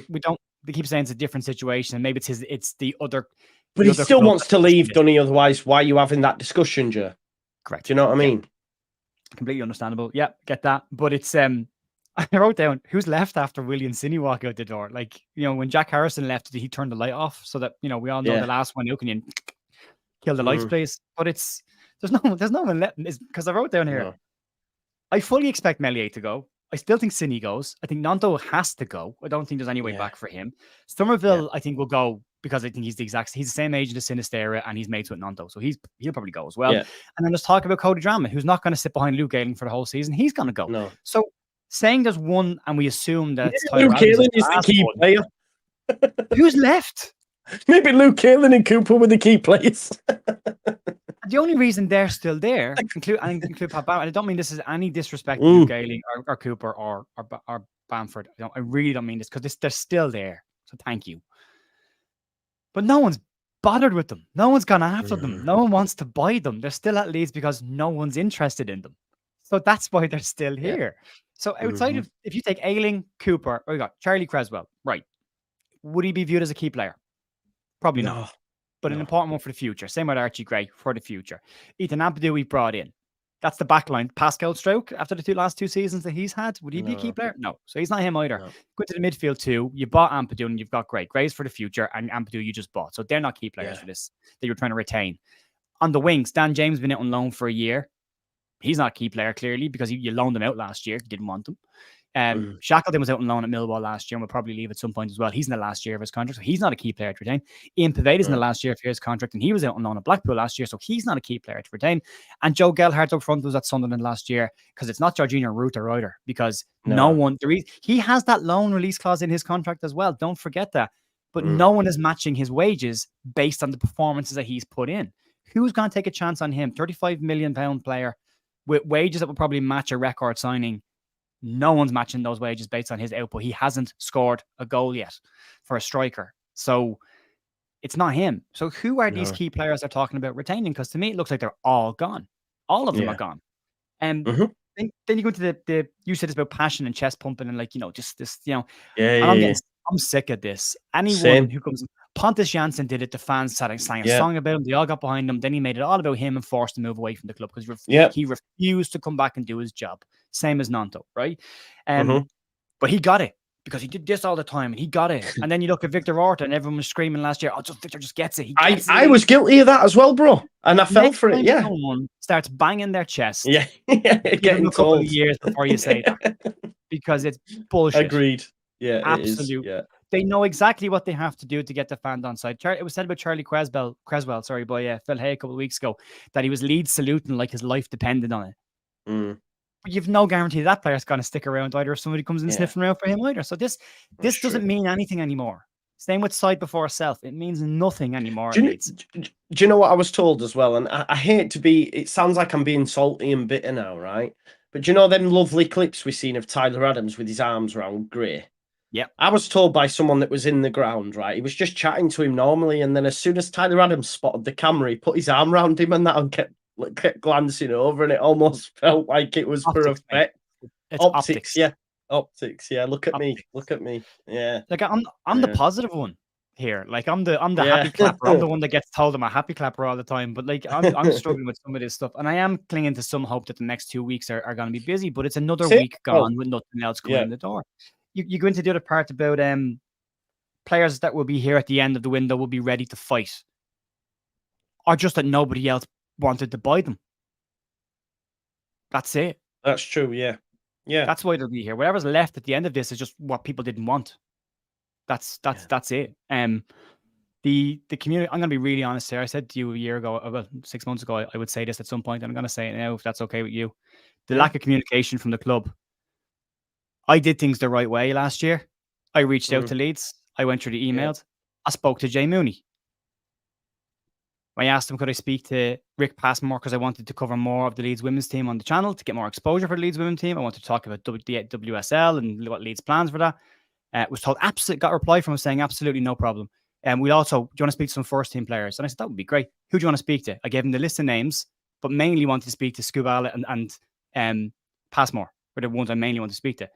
they keep saying it's a different situation. And maybe it's the other. But he still wants to leave, doesn't he? Otherwise, why are you having that discussion, Joe? Correct. Do you know what I mean? Completely understandable. Yeah, get that. But it's I wrote down who's left after Willie and Cine walk out the door. Like, when Jack Harrison left, he turned the light off so that, we all know the last one, can you kill the lights, please? But there's no one left because I wrote down here. I fully expect Meslier to go. I still think Cine goes. I think Nanto has to go. I don't think there's any way back for him. Somerville, I think, will go because I think he's the same agent as Sinisterra and he's mates with Nanto. So he'll probably go as well. Yeah. And then let's talk about Cody Drama, who's not going to sit behind Luke Ayling for the whole season. He's going to go. No. So saying there's one and we assume that Luke Ayling is the key player. Who's left? Maybe Luke Ayling and Cooper were the key players. The only reason they're still there, include Pat Bamford, I don't mean this is any disrespect to Luke Ayling or Cooper or Bamford. I really don't mean this because they're still there. So thank you. But no one's bothered with them. No one's gone after them. No one wants to buy them. They're still at Leeds because no one's interested in them. So that's why they're still here. So outside of, if you take Ayling, Cooper, we got Charlie Creswell, right? Would he be viewed as a key player? Probably not. But an important one for the future. Same with Archie Gray for the future. Ethan Ampadu we brought in. That's the back line. Pascal Stroke, after the last two seasons that he's had, would he be a key player? No. So he's not him either. No. Go to the midfield too. You bought Ampadu and you've got Grays for the future, and Ampadu you just bought. So they're not key players for this that you're trying to retain. On the wings, Dan James been out on loan for a year. He's not a key player, clearly, because you loaned him out last year. You didn't want him. Shackleton was out on loan at Millwall last year and will probably leave at some point as well. He's in the last year of his contract, so he's not a key player to retain. Ian Paveda's in the last year of his contract, and he was out on loan at Blackpool last year, so he's not a key player to retain. And Joe Gelhardt up front was at Sunderland last year, because it's not Jorginho or Ruta either, because he has that loan release clause in his contract as well. Don't forget that. But no one is matching his wages based on the performances that he's put in. Who's going to take a chance on him? £35 million player with wages that will probably match a record signing. No one's matching those wages based on his output. He hasn't scored a goal yet for a striker. So it's not him. So who are these key players they're talking about retaining? Because to me, it looks like they're all gone. All of them are gone. And then you go into the you said it's about passion and chest pumping and just this, I'm sick of this. Anyone who comes, Pontus Janssen did it. The fans sang a song about him. They all got behind him. Then he made it all about him and forced to move away from the club because he refused to come back and do his job. Same as Nanto, right? But he got it because he did this all the time and he got it. And then you look at Victor Orta and everyone was screaming last year, Victor just gets it. I was guilty of that as well, bro. And I fell for it, someone starts banging their chest. Getting a couple of years before you say that. Because it's bullshit. Agreed. Yeah, absolutely. They know exactly what they have to do to get the fans on side. It was said about Charlie Creswell, by Phil Hay a couple of weeks ago, that he was Leeds saluting like his life depended on it. But you've no guarantee that player's going to stick around either if somebody comes in sniffing around for him either. So this doesn't mean anything anymore. Same with side before self. It means nothing anymore. Do you know what I was told as well? And I hate to be, it sounds like I'm being salty and bitter now, right? But do you know them lovely clips we've seen of Tyler Adams with his arms around Gray? Yeah. I was told by someone that was in the ground, right? He was just chatting to him normally. And then as soon as Tyler Adams spotted the camera, he put his arm around him and that and kept glancing over. And it almost felt like it was for effect. It's optics. Optics. Yeah. Look at me. Yeah. Like I'm the positive one here. Like I'm the happy clapper. I'm the one that gets told I'm a happy clapper all the time. But like I'm struggling with some of this stuff. And I am clinging to some hope that the next 2 weeks are going to be busy. But it's another week gone with nothing else coming in the door. You go into the other part about players that will be here at the end of the window will be ready to fight, or just that nobody else wanted to buy them. That's it. That's true. Yeah. That's why they'll be here. Whatever's left at the end of this is just what people didn't want. That's it. The community. I'm going to be really honest here. I said to you a year ago, about 6 months ago, I would say this at some point. And I'm going to say it now, if that's okay with you. The lack of communication from the club. I did things the right way last year. I reached out to Leeds. I went through the emails. I spoke to Jay Mooney. I asked him, could I speak to Rick Passmore, because I wanted to cover more of the Leeds women's team on the channel to get more exposure for the Leeds women's team. I wanted to talk about the WSL and what Leeds plans for that. Was told, got a reply from him saying, absolutely no problem. And we also, do you want to speak to some first team players? And I said, that would be great. Who do you want to speak to? I gave him the list of names, but mainly wanted to speak to Scubala and Passmore, were the ones I mainly want to speak to.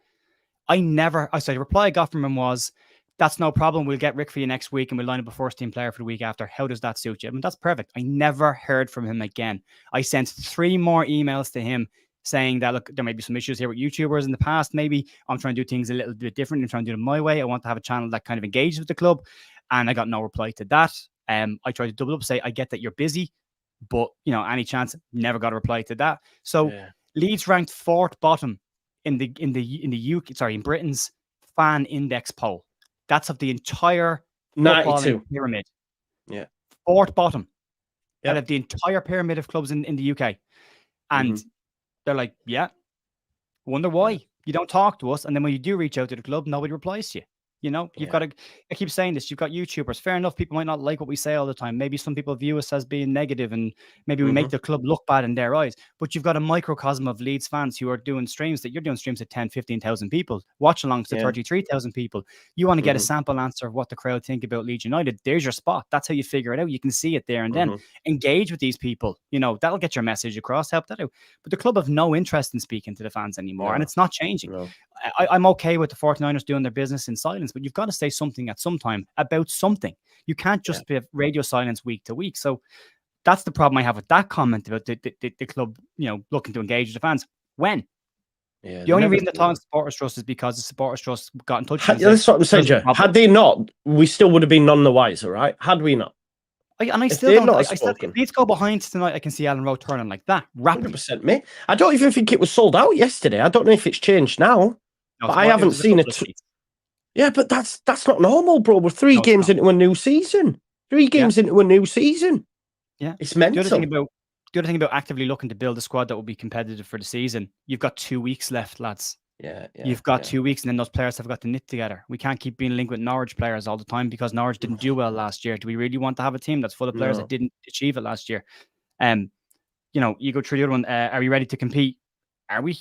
The reply I got from him was, that's no problem. We'll get Rick for you next week and we'll line up a first team player for the week after. How does that suit you? I mean, that's perfect. I never heard from him again. I sent 3 more emails to him saying that, look, there may be some issues here with YouTubers in the past. Maybe I'm trying to do things a little bit different and trying to do them my way. I want to have a channel that kind of engages with the club. And I got no reply to that. I tried to double up, say, I get that you're busy, but any chance, never got a reply to that. So Leeds ranked 4th bottom in Britain's fan index poll. That's of the entire 92 pyramid. Yeah. 4th bottom out of the entire pyramid of clubs in the UK. And they're like, wonder why you don't talk to us. And then when you do reach out to the club, nobody replies to you. You've got to, I keep saying this, you've got YouTubers. Fair enough, people might not like what we say all the time. Maybe some people view us as being negative and maybe we make the club look bad in their eyes. But you've got a microcosm of Leeds fans who are doing streams that you're doing streams at 10, 15,000 people, watch alongs to 33,000 people. You want to get a sample answer of what the crowd think about Leeds United. There's your spot. That's how you figure it out. You can see it there and then. Engage with these people. That'll get your message across, help that out. But the club have no interest in speaking to the fans anymore. And it's not changing. I'm okay with the 49ers doing their business in silence, but you've got to say something at some time about something. You can't just be radio silence week to week. So that's the problem I have with that comment about the club, looking to engage with the fans. When? Yeah, the only reason they're talking Supporters Trust is because the Supporters Trust got in touch with them. That's what I'm saying, Joe. Had they not, we still would have been none the wiser, right? Had we not? I still don't. I still, if Leeds go behind tonight, I can see Alan Rowe turning like that rapidly. 100%, mate. I don't even think it was sold out yesterday. I don't know if it's changed now, but I haven't seen it. Yeah, but that's not normal, bro. We're 3 games into a new season. 3 games into a new season. Yeah, it's mental. The other thing about actively looking to build a squad that will be competitive for the season, you've got 2 weeks left, lads. You've got 2 weeks, and then those players have got to knit together. We can't keep being linked with Norwich players all the time because Norwich didn't do well last year. Do we really want to have a team that's full of players that didn't achieve it last year? You go through the other one. Are we ready to compete? Are we?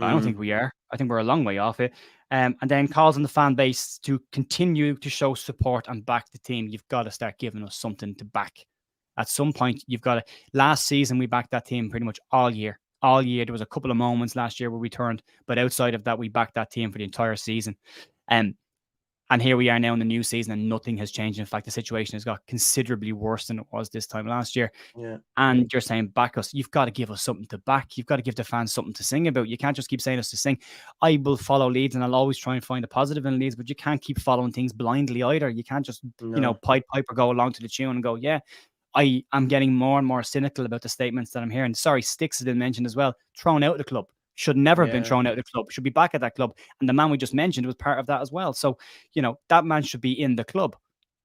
I don't think we are. I think we're a long way off it. And then calls on the fan base to continue to show support and back the team. You've got to start giving us something to back. At some point, you've got to. Last season, we backed that team pretty much all year. All year, there was a couple of moments last year where we turned, but outside of that, we backed that team for the entire season. And here we are now in the new season, and nothing has changed. In fact, the situation has got considerably worse than it was this time last year. Yeah. And you're saying back us. You've got to give us something to back. You've got to give the fans something to sing about. You can't just keep saying us to sing. I will follow Leeds, and I'll always try and find a positive in Leeds, but you can't keep following things blindly either. You can't just, pipe or go along to the tune and go, yeah. I'm getting more and more cynical about the statements that I'm hearing. Sorry, Sticks has been mentioned as well. Thrown out of the club. Should never have been thrown out of the club. Should be back at that club. And the man we just mentioned was part of that as well. So, that man should be in the club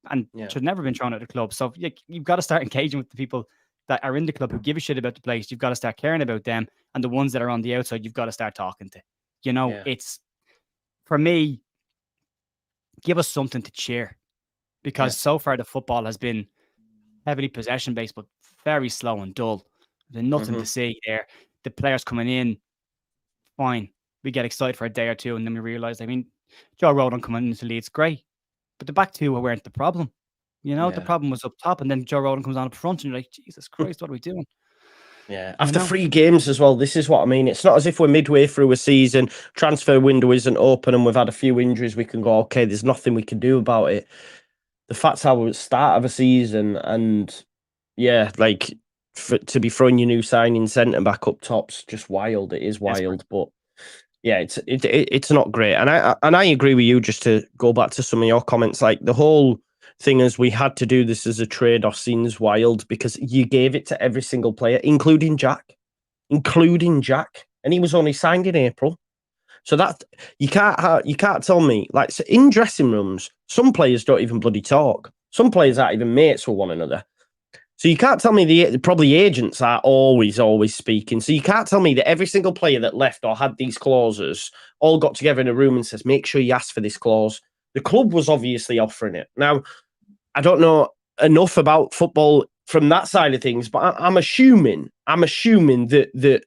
and should never have been thrown out of the club. So you've got to start engaging with the people that are in the club who give a shit about the place. You've got to start caring about them. And the ones that are on the outside, you've got to start talking to. It's, for me, give us something to cheer. Because so far the football has been heavily possession-based, but very slow and dull. There's nothing to see there. The players coming in, fine. We get excited for a day or two, and then we realise, Joe Rodon coming into Leeds, great. But the back two weren't the problem. The problem was up top, and then Joe Rodon comes on up front, and you're like, Jesus Christ, what are we doing? Yeah, after 3 games as well, this is what I mean. It's not as if we're midway through a season, transfer window isn't open, and we've had a few injuries. We can go, okay, there's nothing we can do about it. The fact how we start of a season and to be throwing your new signing centre back up top's just wild. It is wild, but it's not great. And I agree with you. Just to go back to some of your comments, like the whole thing is we had to do this as a trade-off seems wild because you gave it to every single player, including Jack, and he was only signed in April. So that you can't tell me, like, so in dressing rooms, some players don't even bloody talk. Some players aren't even mates with one another. So you can't tell me probably agents are always speaking. So you can't tell me that every single player that left or had these clauses all got together in a room and says, make sure you ask for this clause. The club was obviously offering it. Now, I don't know enough about football from that side of things, but I'm assuming that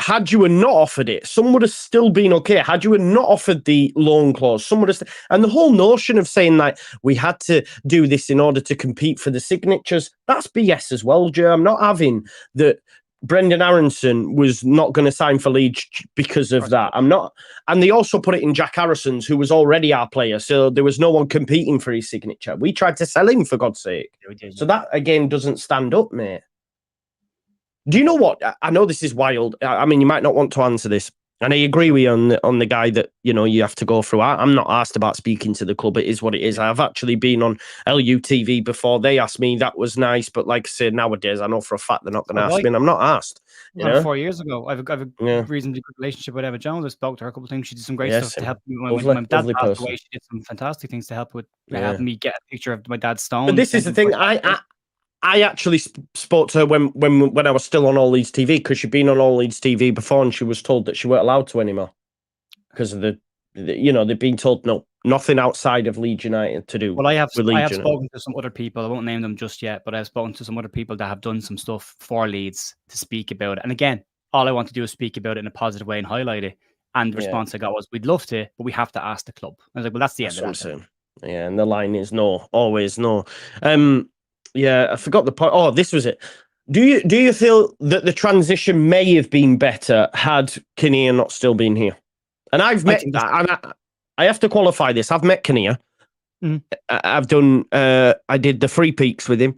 had you not offered it, some would have still been okay. Had you not offered the loan clause, some would have. And the whole notion of saying that we had to do this in order to compete for the signatures, that's BS as well, Joe. I'm not having that. Brendan Aronson was not going to sign for Leeds because of that. I'm not. And they also put it in Jack Harrison's, who was already our player. So there was no one competing for his signature. We tried to sell him, for God's sake. So that, again, doesn't stand up, mate. Do you know what? I know this is wild. I mean, you might not want to answer this. And I agree with you on the guy that, you have to go through. I'm not asked about speaking to the club. It is what it is. I've actually been on LUTV before. They asked me. That was nice. But like I said, nowadays, I know for a fact they're not going to ask me. And I'm not asked. 4 years ago, I've a reasonably good relationship with Eva Jones. I spoke to her a couple of things. She did some great stuff to help me. When my dad passed away, she did some fantastic things to help with helping me get a picture of my dad's stone. But this is the thing. I actually spoke to her when I was still on All Leeds TV because she'd been on All Leeds TV before and she was told that she weren't allowed to anymore because of they've been told nothing outside of Leeds United to do. Well, I have spoken to some other people. I won't name them just yet, but I've spoken to some other people that have done some stuff for Leeds to speak about it. And again, all I want to do is speak about it in a positive way and highlight it. And the response I got was, "We'd love to, but we have to ask the club." I was like, "Well, that's the end of that." Yeah, and the line is no, always no. Yeah, I forgot the point. Oh, this was it. Do you feel that the transition may have been better had Kinnear not still been here? And I've met. I have to qualify this. I've met Kinnear. I've done. I did the Free Peaks with him.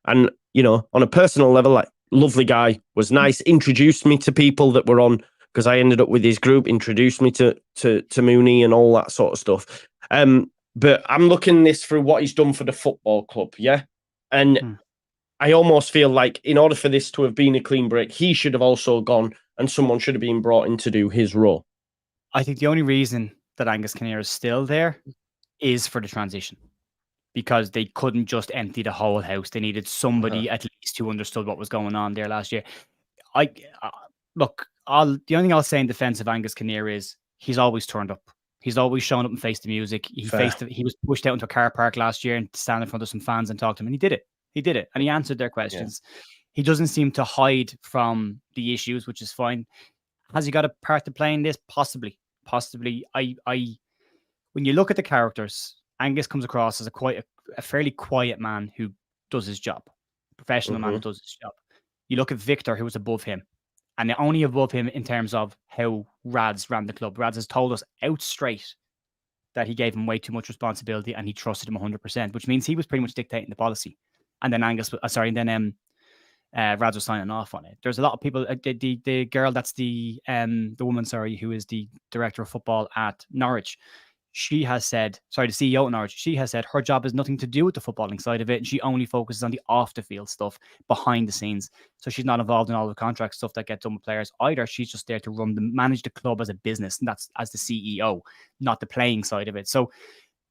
And, you know, on a personal level, like, lovely guy, was nice, introduced me to people that were on, because I ended up with his group, introduced me to Mooney and all that sort of stuff. But I'm looking this through what he's done for the football club, yeah? And I almost feel like in order for this to have been a clean break, he should have also gone and someone should have been brought in to do his role. I think the only reason that Angus Kinnear is still there is for the transition, because they couldn't just empty the whole house. They needed somebody at least who understood what was going on there last year. Look, the only thing I'll say in defense of Angus Kinnear is he's always turned up. He's always shown up and faced the music. He was pushed out into a car park last year and stand in front of some fans and talk to them, and he did it. He did it, and he answered their questions. Yeah. He doesn't seem to hide from the issues, which is fine. Has he got a part to play in this? Possibly. When you look at the characters, Angus comes across as a fairly quiet man who does his job, professional man who does his job. You look at Victor, who was above him, and only above him in terms of how Rads ran the club. Rads has told us out straight that he gave him way too much responsibility and he trusted him 100%, which means he was pretty much dictating the policy. And then Rads was signing off on it. There's a lot of people. The girl that's the woman, who is the director of football at Norwich. She has said, the CEO at Norwich, she has said her job has nothing to do with the footballing side of it. And she only focuses on the off the field stuff behind the scenes. So she's not involved in all the contract stuff that gets done with players either. She's just there to manage the club as a business. And that's as the CEO, not the playing side of it. So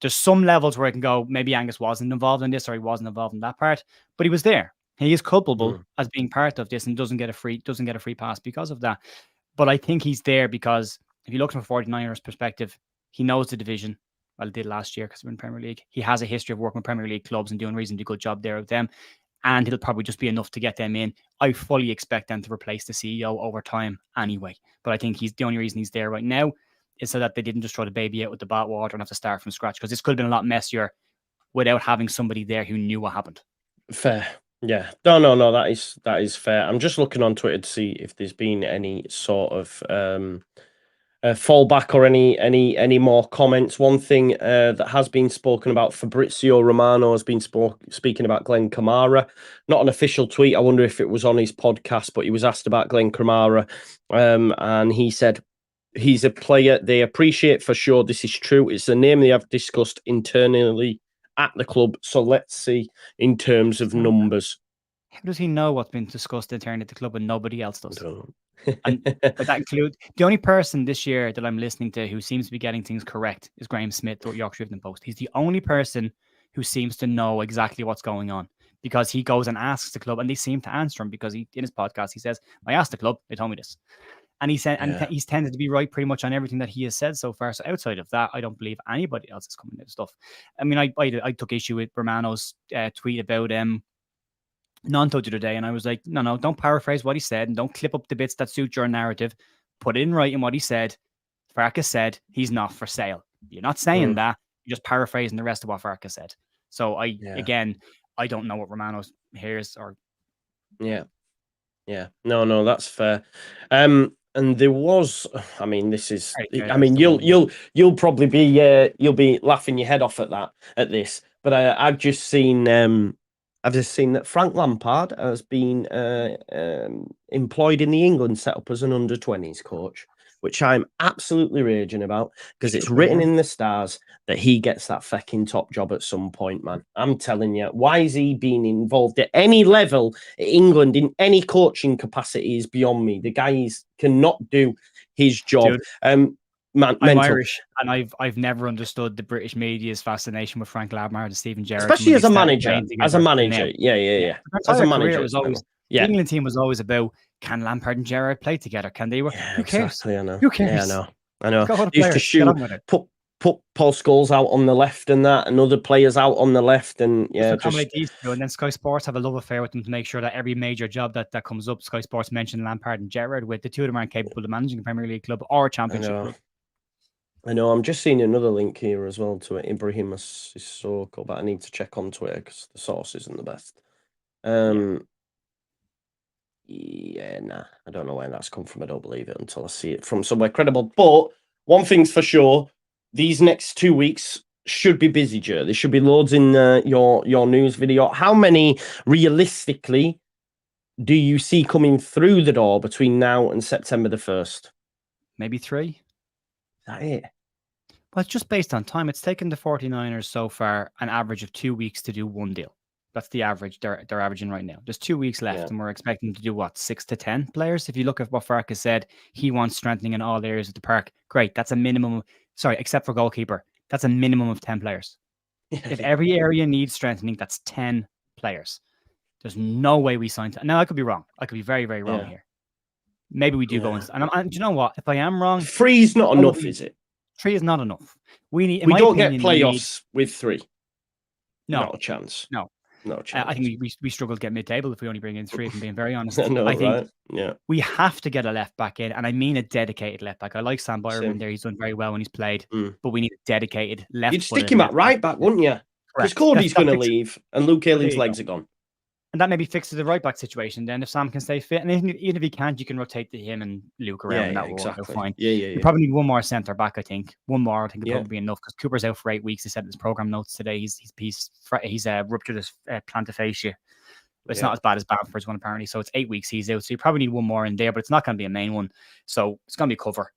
there's some levels where I can go, maybe Angus wasn't involved in this or he wasn't involved in that part, but he was there. He is culpable as being part of this and doesn't get a free pass because of that. But I think he's there because if you look from a 49ers perspective, he knows the division. Well, he did last year because we're in Premier League. He has a history of working with Premier League clubs and doing a reasonably good job there with them. And it'll probably just be enough to get them in. I fully expect them to replace the CEO over time anyway. But I think the only reason he's there right now is so that they didn't just throw the baby out with the bathwater and have to start from scratch, because this could have been a lot messier without having somebody there who knew what happened. Fair. Yeah. No, that is fair. I'm just looking on Twitter to see if there's been any sort of fallback or any more comments. One thing that has been spoken about, Fabrizio Romano has been speaking about Glenn Kamara. Not an official tweet. I wonder if it was on his podcast, but he was asked about Glenn Kamara, and he said he's a player they appreciate for sure. This is true. It's a name they have discussed internally at the club. So let's see in terms of numbers. How does he know what's been discussed internally at the club and nobody else does? And that includes the only person this year that I'm listening to who seems to be getting things correct is Graham Smith at Yorkshire Evening Post. He's the only person who seems to know exactly what's going on, because he goes and asks the club and they seem to answer him, because in his podcast he says, I asked the club, they told me this. And he said, and he's tended to be right pretty much on everything that he has said so far. So outside of that, I don't believe anybody else is coming out of stuff. I mean, I took issue with Romano's tweet about Nanto the other day, and I was like, no, don't paraphrase what he said and don't clip up the bits that suit your narrative. Put it in writing what he said. Farkas said he's not for sale. You're not saying that. You're just paraphrasing the rest of what Farkas said. So again, I don't know what Romano hears or. Yeah. No, that's fair. And there was, I mean, this is, I mean, you'll probably be, you'll be laughing your head off at this, but I've just seen that Frank Lampard has been employed in the England setup as an under-20s coach, which I'm absolutely raging about, because it's written in the stars that he gets that fucking top job at some point, man. I'm telling you, why is he being involved at any level at England in any coaching capacity is beyond me. The guy cannot do his job. Dude. I'm Irish, and I've never understood the British media's fascination with Frank Lampard and Stephen Gerrard, especially as a manager. Yeah. As a manager, the England team was always about, can Lampard and Gerrard play together? Can they work? Who cares? Exactly, I know. Who cares? Yeah, I know. They used to shoot, put Paul Scholes out on the left and other players out on the left, and these two. And then Sky Sports have a love affair with them to make sure that every major job that comes up, Sky Sports mention Lampard and Gerrard with. The two of them aren't capable of managing a Premier League club or a Championship club. I know. I'm just seeing another link here as well to it. Ibrahim Sissoko, but I need to check on Twitter because the source isn't the best. I don't know where that's come from. I don't believe it until I see it from somewhere credible. But one thing's for sure, these next 2 weeks should be busy, Joe. There should be loads in your news video. How many realistically do you see coming through the door between now and September the 1st? Maybe 3. Is that it? Well, it's just based on time. It's taken the 49ers so far an average of 2 weeks to do one deal. That's the average they're averaging right now. There's 2 weeks left, and we're expecting to do what, 6 to 10 players. If you look at what Fark has said, he wants strengthening in all areas of the park. Great, that's a minimum. Sorry, except for goalkeeper, that's a minimum of 10 players. If every area needs strengthening, that's 10 players. There's no way we sign. Now, I could be wrong. I could be very, very wrong here. Maybe we do go and do you know what? If I am wrong, 3's not enough, is it? 3 is not enough. We don't get playoffs with 3. No, not a chance. No chance. I think we struggle to get mid-table if we only bring in 3. If I'm being very honest, no, I think right? we have to get a left back in, and I mean a dedicated left back. I like Sam Byron there; he's done very well when he's played, but we need a dedicated left. You'd stick him at right back, wouldn't you? Because Cody's going to leave, and Luke Ayling's legs are gone. And that maybe fixes the right back situation then if Sam can stay fit. And even if he can't, you can rotate to him and Luke around and that will go fine. You probably need one more centre back, I think. One more, I think, would probably be enough because Cooper's out for 8 weeks. He said in his programme notes today he's ruptured his plantar fascia. It's not as bad as Bamford's one, apparently. So it's 8 weeks he's out. So you probably need one more in there, but it's not going to be a main one. So it's going to be a cover.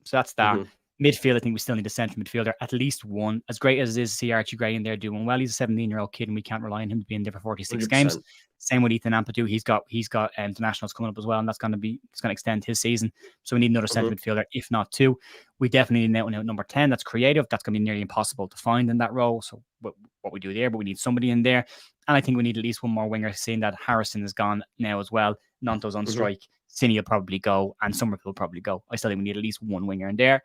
So that's that. Midfield, I think we still need a central midfielder, at least one. As great as it is to see Archie Gray in there doing well, he's a 17-year-old kid, and we can't rely on him to be in there for 46 100%. Games. Same with Ethan Ampadu. He's got internationals coming up as well, and it's going to extend his season. So we need another central midfielder, if not 2. We definitely need an out number 10. That's creative. That's going to be nearly impossible to find in that role. So what we do there, but we need somebody in there. And I think we need at least one more winger, seeing that Harrison is gone now as well. Nanto's on strike. Cini will probably go, and Summerfield will probably go. I still think we need at least one winger in there.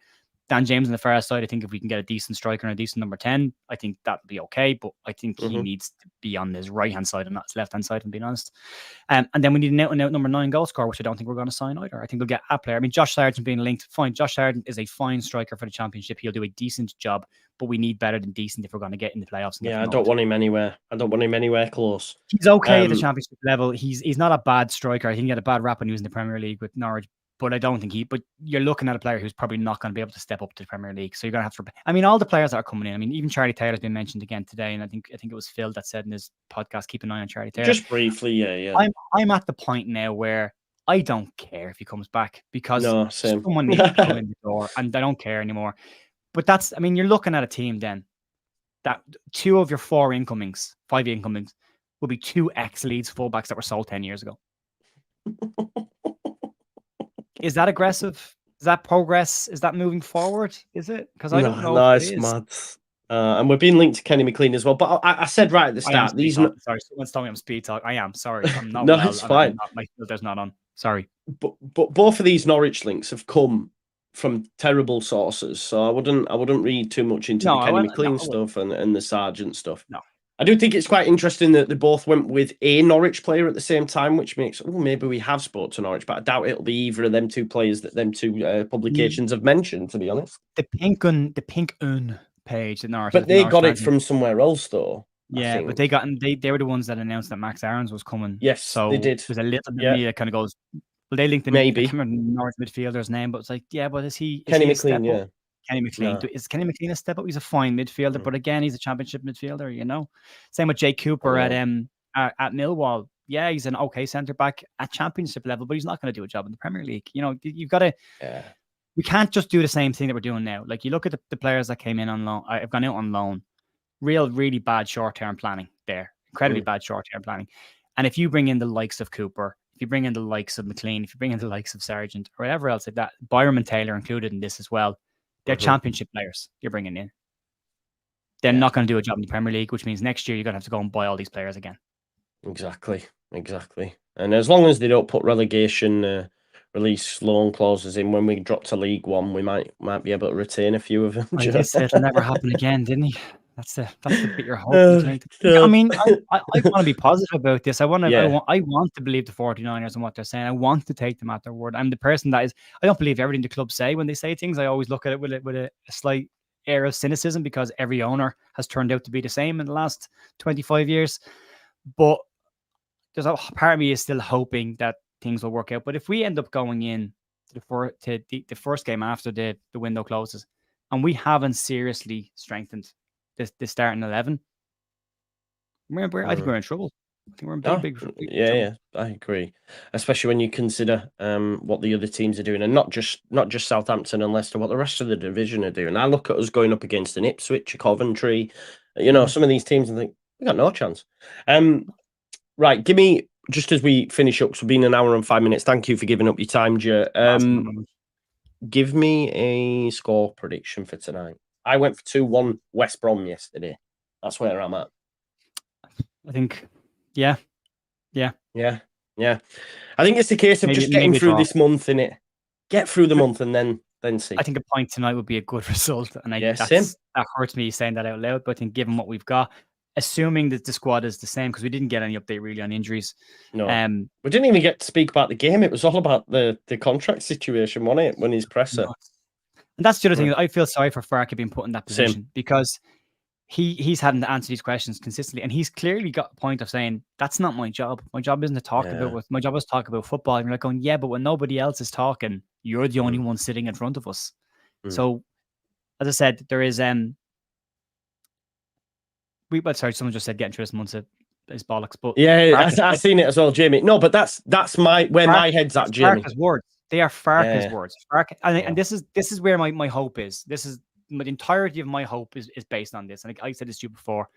Dan James on the far side, I think if we can get a decent striker and a decent number 10, I think that would be okay. But I think he needs to be on his right-hand side and not his left-hand side, if I'm being honest. And then we need an out-and-out number 9 goal scorer, which I don't think we're going to sign either. I think we'll get a player. I mean, Josh Sargent being linked, fine. Josh Sargent is a fine striker for the championship. He'll do a decent job, but we need better than decent if we're going to get in the playoffs. I don't want him anywhere. I don't want him anywhere close. He's okay at the championship level. He's not a bad striker. I think he had a bad rap when he was in the Premier League with Norwich. But I don't think but you're looking at a player who's probably not going to be able to step up to the Premier League. So you're going to have to, I mean, all the players that are coming in, I mean, even Charlie Taylor's been mentioned again today. And I think it was Phil that said in his podcast, keep an eye on Charlie Taylor. Just briefly, yeah. I'm at the point now where I don't care if he comes back because someone needs to come in the door and I don't care anymore. But I mean, you're looking at a team then that 2 of your 5 incomings will be 2 ex-Leeds fullbacks that were sold 10 years ago. Is that aggressive? Is that progress? Is that moving forward? Is it? Because I don't know. No, it's mad. And we're being linked to Kenny McLean as well. But I said right at the start, sorry, someone's telling me I'm speed talk. I am sorry. I'm not. No, it's fine. My filter's not on. Sorry. But both of these Norwich links have come from terrible sources, so I wouldn't read too much into the Kenny McLean stuff and the Sargent stuff. No. I do think it's quite interesting that they both went with a Norwich player at the same time, which makes, maybe we have spoke to Norwich, but I doubt it'll be either of them 2 players that them 2 publications have mentioned, to be honest. The Pink Un page that Norwich, but they got it from somewhere else, though. Yeah, but they were the ones that announced that Max Aarons was coming. Yes, so they did. There's a little bit of me that kind of goes, well, they linked the maybe. I can't remember the Norwich midfielder's name, but it's like, yeah, but is he Kenny McLean? Yeah. Kenny McLean. No. Is Kenny McLean a step up? He's a fine midfielder, but again, he's a championship midfielder, you know. Same with Jake Cooper at Millwall. Yeah, he's an okay centre back at championship level, but he's not going to do a job in the Premier League. You know, you've got to. Yeah. We can't just do the same thing that we're doing now. Like you look at the players that came in on loan. I've gone out on loan. Really bad short-term planning there. Incredibly bad short-term planning. And if you bring in the likes of Cooper, if you bring in the likes of McLean, if you bring in the likes of Sargent or whatever else like that, Byram and Taylor included in this as well. They're championship players you're bringing in. They're not going to do a job in the Premier League, which means next year you're going to have to go and buy all these players again. Exactly. And as long as they don't put relegation release loan clauses in when we drop to League One, we might be able to retain a few of them. It'll never happen again, didn't he? That's the bit you're hoping. I mean, I want to be positive about this. I want to believe the 49ers and what they're saying. I want to take them at their word. I'm the person that is. I don't believe everything the club say when they say things. I always look at it with a slight air of cynicism because every owner has turned out to be the same in the last 25 years. But there's a part of me is still hoping that things will work out. But if we end up going in to the first game after the window closes and we haven't seriously strengthened the starting 11, I think we're in trouble. I think we're in big trouble. Yeah, I agree. Especially when you consider what the other teams are doing, and not just Southampton and Leicester, what the rest of the division are doing. I look at us going up against an Ipswich, a Coventry, some of these teams, and think we got no chance. Right, give me, just as we finish up, so being an hour and 5 minutes. Thank you for giving up your time, Joe. Give me a score prediction for tonight. I went for 2-1 West Brom yesterday. That's where I'm at. I think, yeah. I think it's the case of just getting through this month, innit? Get through the month and then see. I think a point tonight would be a good result, and that hurts me saying that out loud. But I think given what we've got, assuming that the squad is the same, because we didn't get any update really on injuries. No, we didn't even get to speak about the game. It was all about the contract situation, wasn't it? When his presser. And that's the other thing. I feel sorry for Farke being put in that position because he's having to answer these questions consistently, and he's clearly got a point of saying that's not my job. My job isn't to talk about. My job is to talk about football. And you're like going, yeah, but when nobody else is talking, you're the only one sitting in front of us. So, as I said, there is someone just said getting through this month is bollocks. But I've seen it as well, Jamie. No, but that's my head's at, Jamie. Farke's words. They are Farke's words. Farke, and this is where my hope is. This is the entirety of my hope is based on this. And I said this to you before.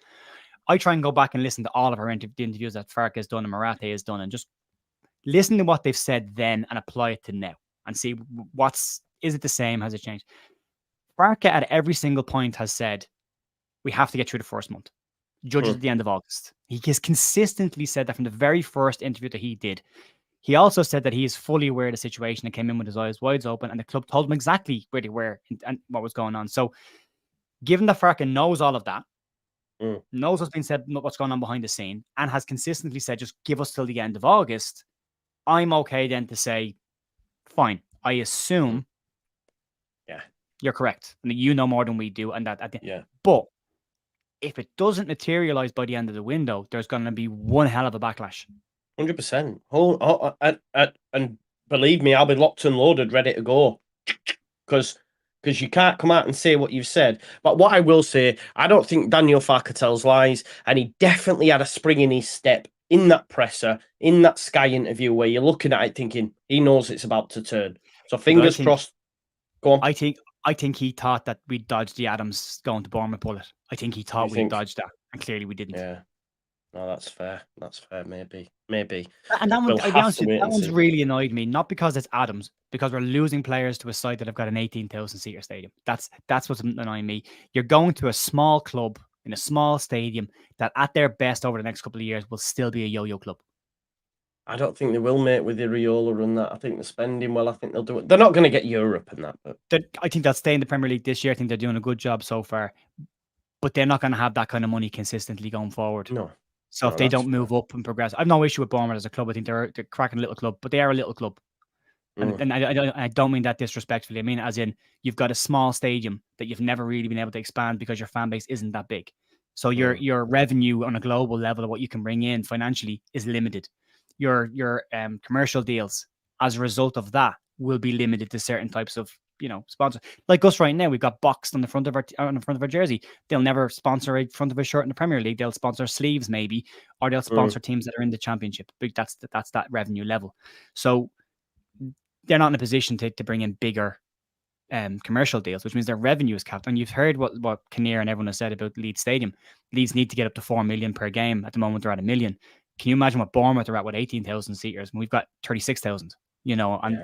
I try and go back and listen to all of our interviews that Farke has done and Marate has done, and just listen to what they've said then and apply it to now and see is it the same? Has it changed? Farke at every single point has said we have to get through the first month. Judge at the end of August. He has consistently said that from the very first interview that he did. He also said that he is fully aware of the situation and came in with his eyes wide open, and the club told him exactly where they were and what was going on. So, given that Farke knows all of that, knows what's been said, what's going on behind the scene, and has consistently said, just give us till the end of August, I'm okay then to say, fine, I assume you're correct. And you know more than we do. And But if it doesn't materialize by the end of the window, there's going to be one hell of a backlash. 100%. And believe me, I'll be locked and loaded, ready to go. Because you can't come out and say what you've said. But what I will say, I don't think Daniel Farke tells lies, and he definitely had a spring in his step in that presser, in that Sky interview, where you're looking at it thinking he knows it's about to turn. So fingers crossed. Go on. I think he thought that we dodged the Adams going to Bournemouth bullet. I think he thought we dodged that, and clearly we didn't. Yeah. No, that's fair. Maybe. And that one, that one's really annoyed me. Not because it's Adams, because we're losing players to a side that have got an 18,000 seater stadium. That's what's annoying me. You're going to a small club in a small stadium that, at their best over the next couple of years, will still be a yo-yo club. I don't think they will, mate, with Iriola and that. I think they're spending well. I think they'll do it. They're not going to get Europe and that, but I think they'll stay in the Premier League this year. I think they're doing a good job so far, but they're not going to have that kind of money consistently going forward. No. So if they don't move up and progress, I've no issue with Bournemouth as a club. I think they're a cracking little club, but they are a little club. And I don't mean that disrespectfully. I mean, as in, you've got a small stadium that you've never really been able to expand because your fan base isn't that big. So your revenue on a global level of what you can bring in financially is limited. Your commercial deals as a result of that will be limited to certain types of sponsors. Like us right now, we've got boxed on the front of our jersey. They'll never sponsor a front of a shirt in the Premier League. They'll sponsor sleeves maybe, or they'll sponsor teams that are in the Championship. But that's that revenue level. So they're not in a position to bring in bigger commercial deals, which means their revenue is capped. And you've heard what Kinnear and everyone has said about Leeds Stadium. Leeds need to get up to 4 million per game. At the moment, they're at 1 million. Can you imagine what Bournemouth are at with 18,000 seaters? And we've got 36,000.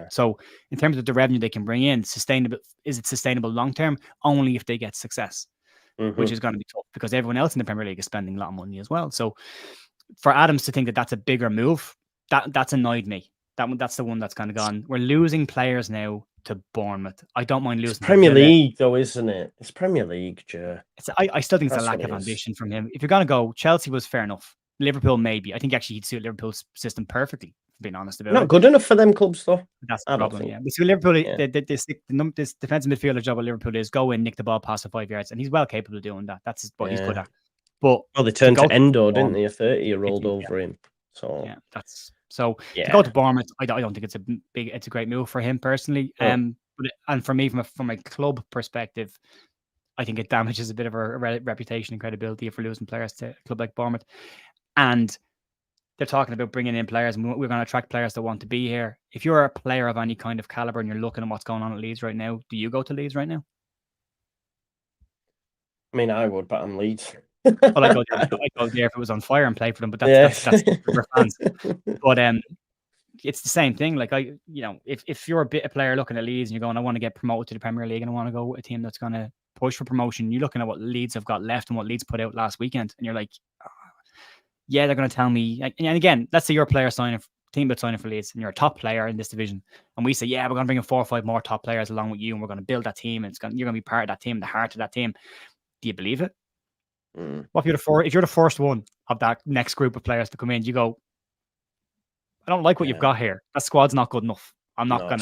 So in terms of the revenue they can bring in, is it sustainable long term? Only if they get success, which is going to be tough because everyone else in the Premier League is spending a lot of money as well. So for Adams to think that that's a bigger move, that's annoyed me. That's the one that's kind of gone. We're losing players now to Bournemouth. I don't mind losing. It's Premier League though, isn't it? It's Premier League, Joe. I still think it's a lack of ambition from him. If you're going to go, Chelsea was fair enough. Liverpool, maybe. I think actually he'd suit Liverpool's system perfectly, being honest about it. Not good enough for them clubs, though. That's the problem, yeah. But so Liverpool, this defensive midfielder job at Liverpool is go in, nick the ball past the 5 yards, and he's well capable of doing that. That's what he's good at. But they turned to Endo, didn't they? A 30-year-old over him. So yeah, to go to Bournemouth, I don't think it's a great move for him personally. But for me, from a club perspective, I think it damages a bit of our reputation and credibility if we're losing players to a club like Bournemouth. And they're talking about bringing in players, and we're going to attract players that want to be here. If you're a player of any kind of caliber and you're looking at what's going on at Leeds right now, do you go to Leeds right now? I mean, I would, but I'm Leeds. Well, I'd go there if it was on fire and play for them, but that's for fans. But it's the same thing. Like, if you're a player looking at Leeds and you're going, I want to get promoted to the Premier League and I want to go with a team that's going to push for promotion, you're looking at what Leeds have got left and what Leeds put out last weekend, and you're like, yeah, they're going to tell me. And again, let's say you're a player team that's signing for Leeds, and you're a top player in this division, and we say, yeah, we're going to bring in 4 or 5 more top players along with you, and we're going to build that team, and you're going to be part of that team, the heart of that team. Do you believe it? What if you're the first one of that next group of players to come in? You go, I don't like what you've got here. That squad's not good enough. I'm not going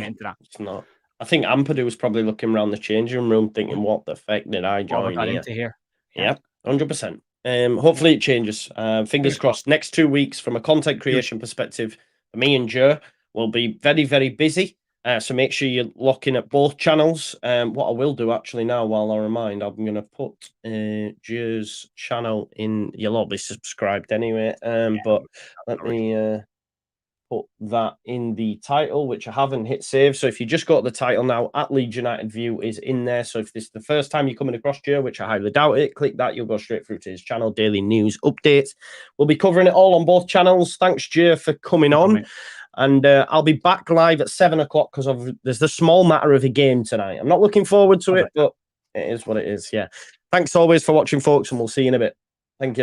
into that. It's not. I think Ampadu was probably looking around the changing room thinking, what the fuck did I join here? Yeah, 100%. Hopefully it changes. Fingers crossed. Next 2 weeks, from a content creation perspective, me and Joe will be very, very busy. So make sure you're looking at both channels. What I will do actually now, while I remind, I'm going to put Joe's channel in. You'll all be subscribed anyway. But let me put that in the title, which I haven't hit save. So if you just got the title now, at Leeds United View is in there. So if this is the first time you're coming across Joe, which I highly doubt it, click that. You'll go straight through to his channel, daily news updates. We'll be covering it all on both channels. Thanks, Joe, for coming on. And I'll be back live at 7 o'clock because there's the small matter of a game tonight. I'm not looking forward to it, but it is what it is. Yeah. Thanks always for watching, folks, and we'll see you in a bit. Thank you.